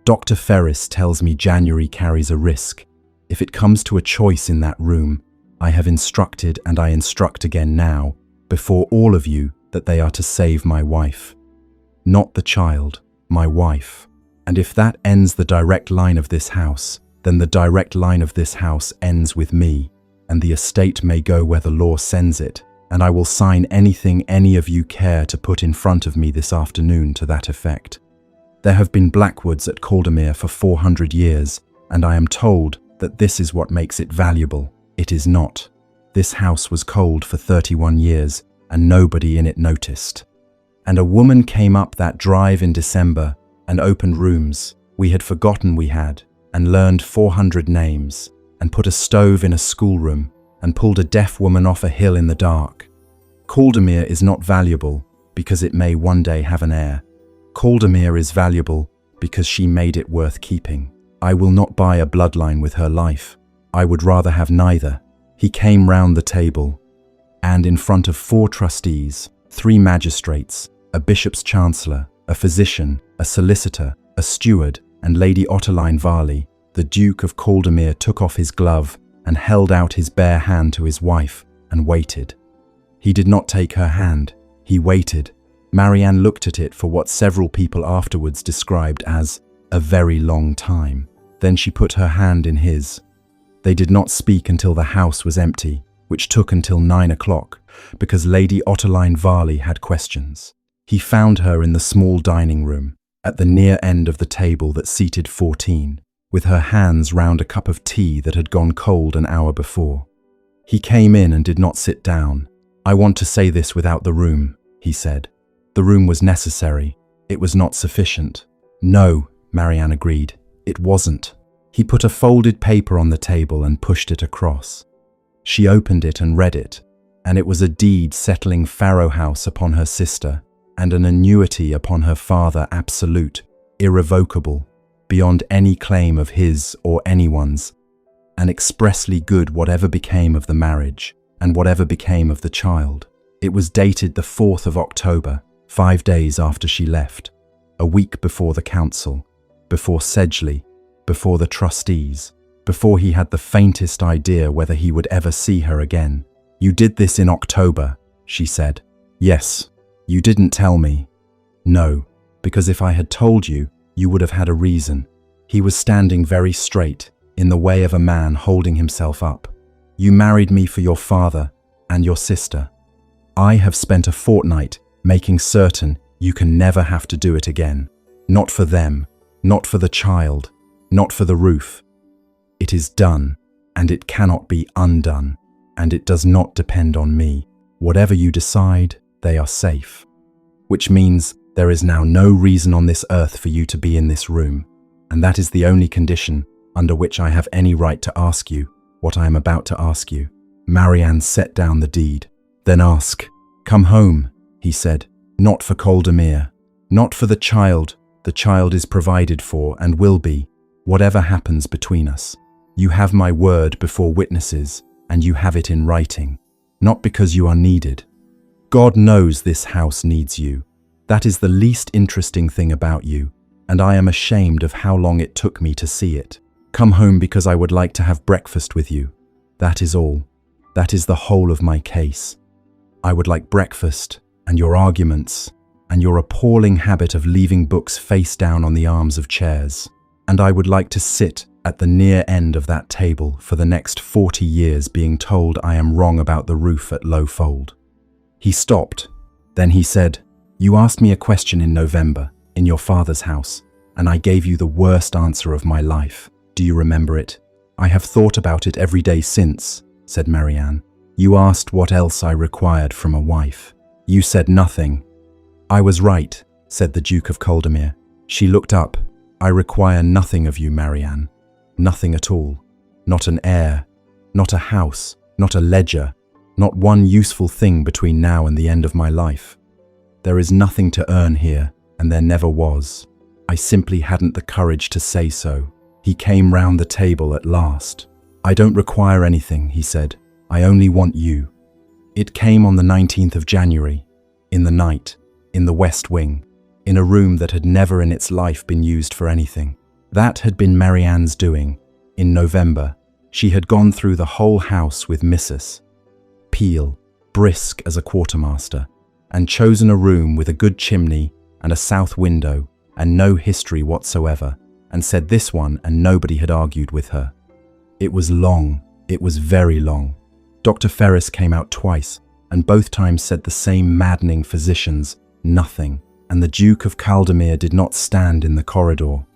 Dr. Ferris tells me January carries a risk. If it comes to a choice in that room, I have instructed and I instruct again now, before all of you, that they are to save my wife. Not the child, my wife. And if that ends the direct line of this house, then the direct line of this house ends with me, and the estate may go where the law sends it, and I will sign anything any of you care to put in front of me this afternoon to that effect. There have been Blackwoods at Caldermere for 400 years, and I am told that this is what makes it valuable. It is not. This house was cold for 31 years, and nobody in it noticed. And a woman came up that drive in December and opened rooms we had forgotten we had, and learned 400 names, and put a stove in a schoolroom, and pulled a deaf woman off a hill in the dark. Caldermere is not valuable because it may one day have an heir. Caldermere is valuable because she made it worth keeping. I will not buy a bloodline with her life. I would rather have neither. He came round the table, and in front of 4 trustees, 3 magistrates, a bishop's chancellor, a physician, a solicitor, a steward, and Lady Ottoline Varley, the Duke of Caldermere took off his glove and held out his bare hand to his wife and waited. He did not take her hand. He waited. Marianne looked at it for what several people afterwards described as a very long time. Then she put her hand in his. They did not speak until the house was empty, which took until 9 o'clock, because Lady Ottoline Varley had questions. He found her in the small dining room, at the near end of the table that seated 14, with her hands round a cup of tea that had gone cold an hour before. He came in and did not sit down. "I want to say this without the room," he said. The room was necessary. It was not sufficient. "No," Marianne agreed. "It wasn't." He put a folded paper on the table and pushed it across. She opened it and read it, and it was a deed settling Farrow House upon her sister, and an annuity upon her father, absolute, irrevocable, beyond any claim of his or anyone's, and expressly good whatever became of the marriage, and whatever became of the child. It was dated the 4th of October, 5 days after she left, a week before the council, before Sedgley, before the trustees, before he had the faintest idea whether he would ever see her again. "You did this in October," she said. "Yes." "You didn't tell me." "No, because if I had told you, you would have had a reason." He was standing very straight, in the way of a man holding himself up. "You married me for your father and your sister. I have spent a fortnight making certain you can never have to do it again. Not for them, not for the child, not for the roof. It is done, and it cannot be undone, and it does not depend on me. Whatever you decide, they are safe. Which means there is now no reason on this earth for you to be in this room, and that is the only condition under which I have any right to ask you what I am about to ask you." Marianne set down the deed. "Then ask. Come home," he said. "Not for Caldermere, not for the child. The child is provided for and will be, whatever happens between us. You have my word before witnesses, and you have it in writing, not because you are needed. God knows this house needs you. That is the least interesting thing about you, and I am ashamed of how long it took me to see it. Come home because I would like to have breakfast with you. That is all. That is the whole of my case. I would like breakfast and your arguments and your appalling habit of leaving books face down on the arms of chairs. And I would like to sit at the near end of that table for the next 40 years being told I am wrong about the roof at Low Fold." He stopped. Then he said, "You asked me a question in November, in your father's house, and I gave you the worst answer of my life. Do you remember it?" "I have thought about it every day since," said Marianne. "You asked what else I required from a wife. You said nothing." "I was right," said the Duke of Caldermere. She looked up. "I require nothing of you, Marianne. Nothing at all. Not an heir, not a house, not a ledger, not one useful thing between now and the end of my life. There is nothing to earn here, and there never was. I simply hadn't the courage to say so." He came round the table at last. "I don't require anything," he said. "I only want you." It came on the 19th of January, in the night, in the West Wing, in a room that had never in its life been used for anything. That had been Marianne's doing. In November, she had gone through the whole house with Mrs. Peel, brisk as a quartermaster, and chosen a room with a good chimney and a south window and no history whatsoever, and said this one, and nobody had argued with her. It was long. It was very long. Dr. Ferris came out twice, and both times said the same maddening physicians, nothing, and the Duke of Caldermere did not stand in the corridor.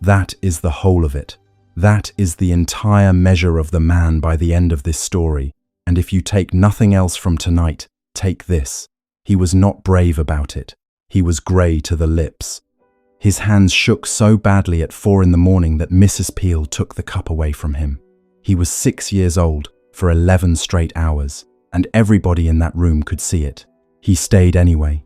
That is the whole of it. That is the entire measure of the man by the end of this story, and if you take nothing else from tonight, take this. He was not brave about it. He was grey to the lips. His hands shook so badly at 4 in the morning that Mrs. Peel took the cup away from him. He was 6 years old for 11 straight hours, and everybody in that room could see it. He stayed anyway.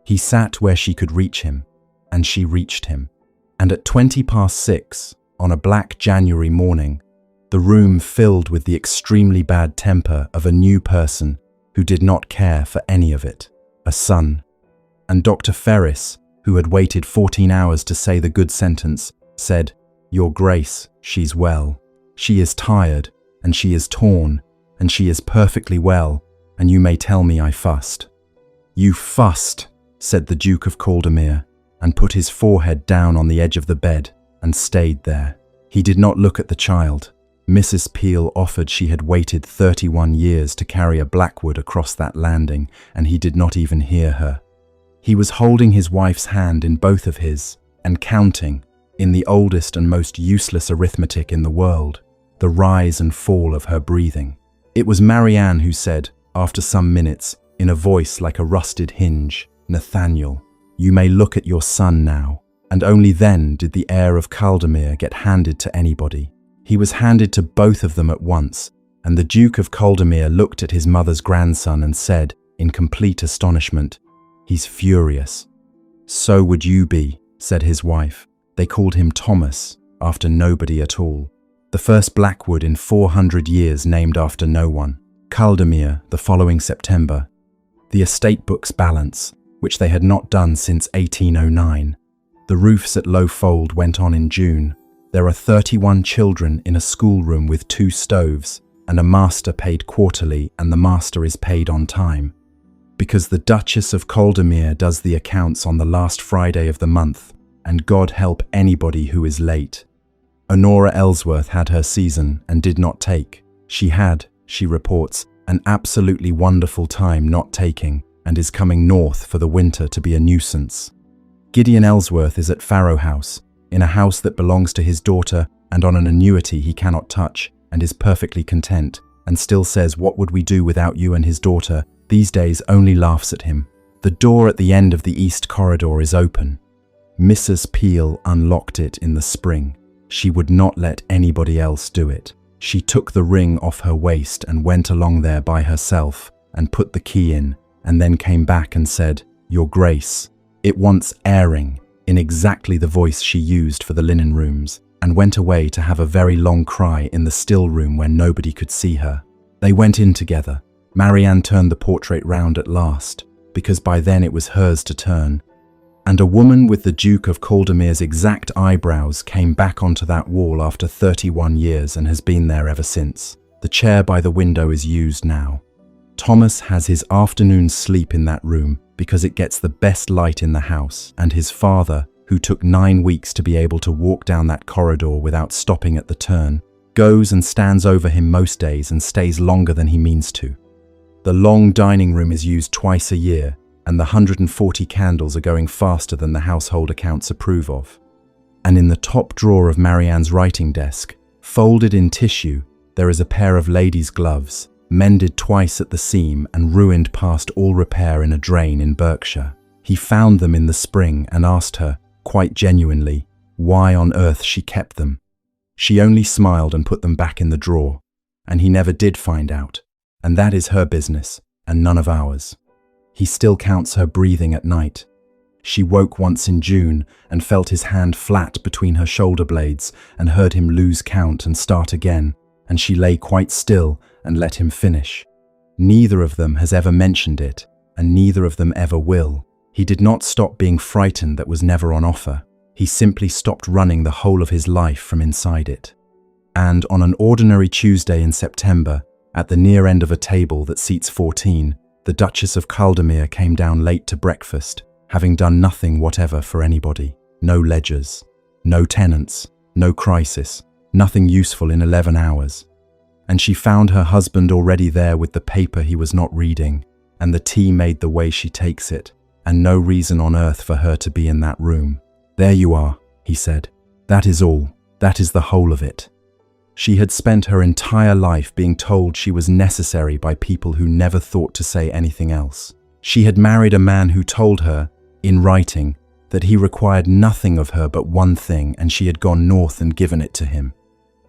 He sat where she could reach him, and she reached him. And at 6:20, on a black January morning, the room filled with the extremely bad temper of a new person who did not care for any of it, a son. And Dr. Ferris, who had waited 14 hours to say the good sentence, said, "Your Grace, she's well. She is tired, and she is torn, and she is perfectly well, and you may tell me I fussed." "You fussed," said the Duke of Caldermere, and put his forehead down on the edge of the bed and stayed there. He did not look at the child. Mrs. Peel offered she had waited 31 years to carry a Blackwood across that landing, and he did not even hear her. He was holding his wife's hand in both of his, and counting, in the oldest and most useless arithmetic in the world, the rise and fall of her breathing. It was Marianne who said, after some minutes, in a voice like a rusted hinge, "Nathaniel, you may look at your son now." And only then did the heir of Caldermere get handed to anybody. He was handed to both of them at once, and the Duke of Caldermere looked at his mother's grandson and said, in complete astonishment, "He's furious." "So would you be," said his wife. They called him Thomas, after nobody at all. The first Blackwood in 400 years named after no one. Caldermere the following September. The estate books balance, which they had not done since 1809. The roofs at Low Fold went on in June. There are 31 children in a schoolroom with 2 stoves, and a master paid quarterly, and the master is paid on time. Because the Duchess of Caldermere does the accounts on the last Friday of the month, and God help anybody who is late. Honora Ellsworth had her season and did not take. She had, she reports, an absolutely wonderful time not taking, and is coming north for the winter to be a nuisance. Gideon Ellsworth is at Farrow House, in a house that belongs to his daughter and on an annuity he cannot touch, and is perfectly content, and still says, "What would we do without you?" and his daughter, these days, only laughs at him. The door at the end of the east corridor is open. Mrs. Peel unlocked it in the spring. She would not let anybody else do it. She took the ring off her waist and went along there by herself and put the key in, and then came back and said, "Your Grace, it wants airing," in exactly the voice she used for the linen rooms, and went away to have a very long cry in the still room where nobody could see her. They went in together. Marianne turned the portrait round at last, because by then it was hers to turn, and a woman with the Duke of Caldermere's exact eyebrows came back onto that wall after 31 years and has been there ever since. The chair by the window is used now. Thomas has his afternoon sleep in that room because it gets the best light in the house, and his father, who took 9 weeks to be able to walk down that corridor without stopping at the turn, goes and stands over him most days and stays longer than he means to. The long dining room is used twice a year, and the 140 candles are going faster than the household accounts approve of. And in the top drawer of Marianne's writing desk, folded in tissue, there is a pair of ladies' gloves, mended twice at the seam and ruined past all repair in a drain in Berkshire. He found them in the spring and asked her, quite genuinely, why on earth she kept them. She only smiled and put them back in the drawer, and he never did find out, and that is her business, and none of ours. He still counts her breathing at night. She woke once in June and felt his hand flat between her shoulder blades and heard him lose count and start again, and she lay quite still and let him finish. Neither of them has ever mentioned it, and neither of them ever will. He did not stop being frightened that was never on offer. He simply stopped running the whole of his life from inside it. And on an ordinary Tuesday in September, at the near end of a table that seats 14, the Duchess of Caldermere came down late to breakfast, having done nothing whatever for anybody. No ledgers, no tenants, no crisis, nothing useful in 11 hours. And she found her husband already there with the paper he was not reading, and the tea made the way she takes it, and no reason on earth for her to be in that room. "There you are," he said. "That is all. That is the whole of it." She had spent her entire life being told she was necessary by people who never thought to say anything else. She had married a man who told her, in writing, that he required nothing of her but one thing, and she had gone north and given it to him.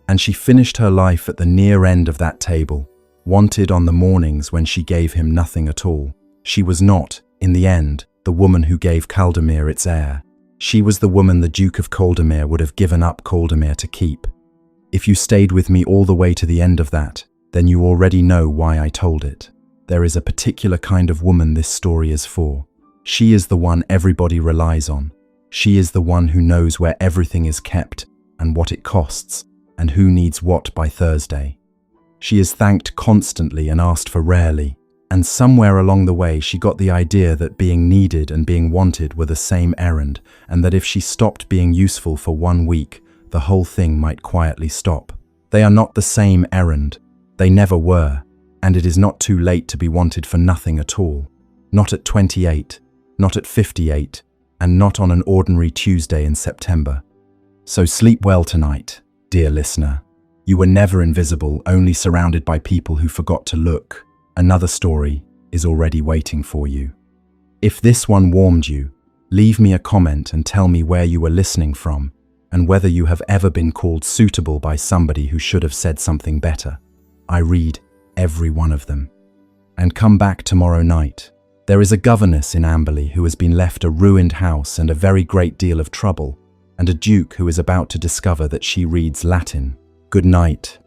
And she finished her life at the near end of that table, wanted on the mornings when she gave him nothing at all. She was not, in the end, the woman who gave Caldermere its heir. She was the woman the Duke of Caldermere would have given up Caldermere to keep. If you stayed with me all the way to the end of that, then you already know why I told it. There is a particular kind of woman this story is for. She is the one everybody relies on. She is the one who knows where everything is kept and what it costs and who needs what by Thursday. She is thanked constantly and asked for rarely, and somewhere along the way she got the idea that being needed and being wanted were the same errand, and that if she stopped being useful for 1 week, the whole thing might quietly stop. They are not the same errand. They never were, and it is not too late to be wanted for nothing at all. Not at 28, not at 58, and not on an ordinary Tuesday in September. So sleep well tonight, dear listener. You were never invisible, only surrounded by people who forgot to look. Another story is already waiting for you. If this one warmed you, leave me a comment and tell me where you were listening from, and whether you have ever been called suitable by somebody who should have said something better. I read every one of them. And come back tomorrow night. There is a governess in Amberley who has been left a ruined house and a very great deal of trouble, and a duke who is about to discover that she reads Latin. Good night.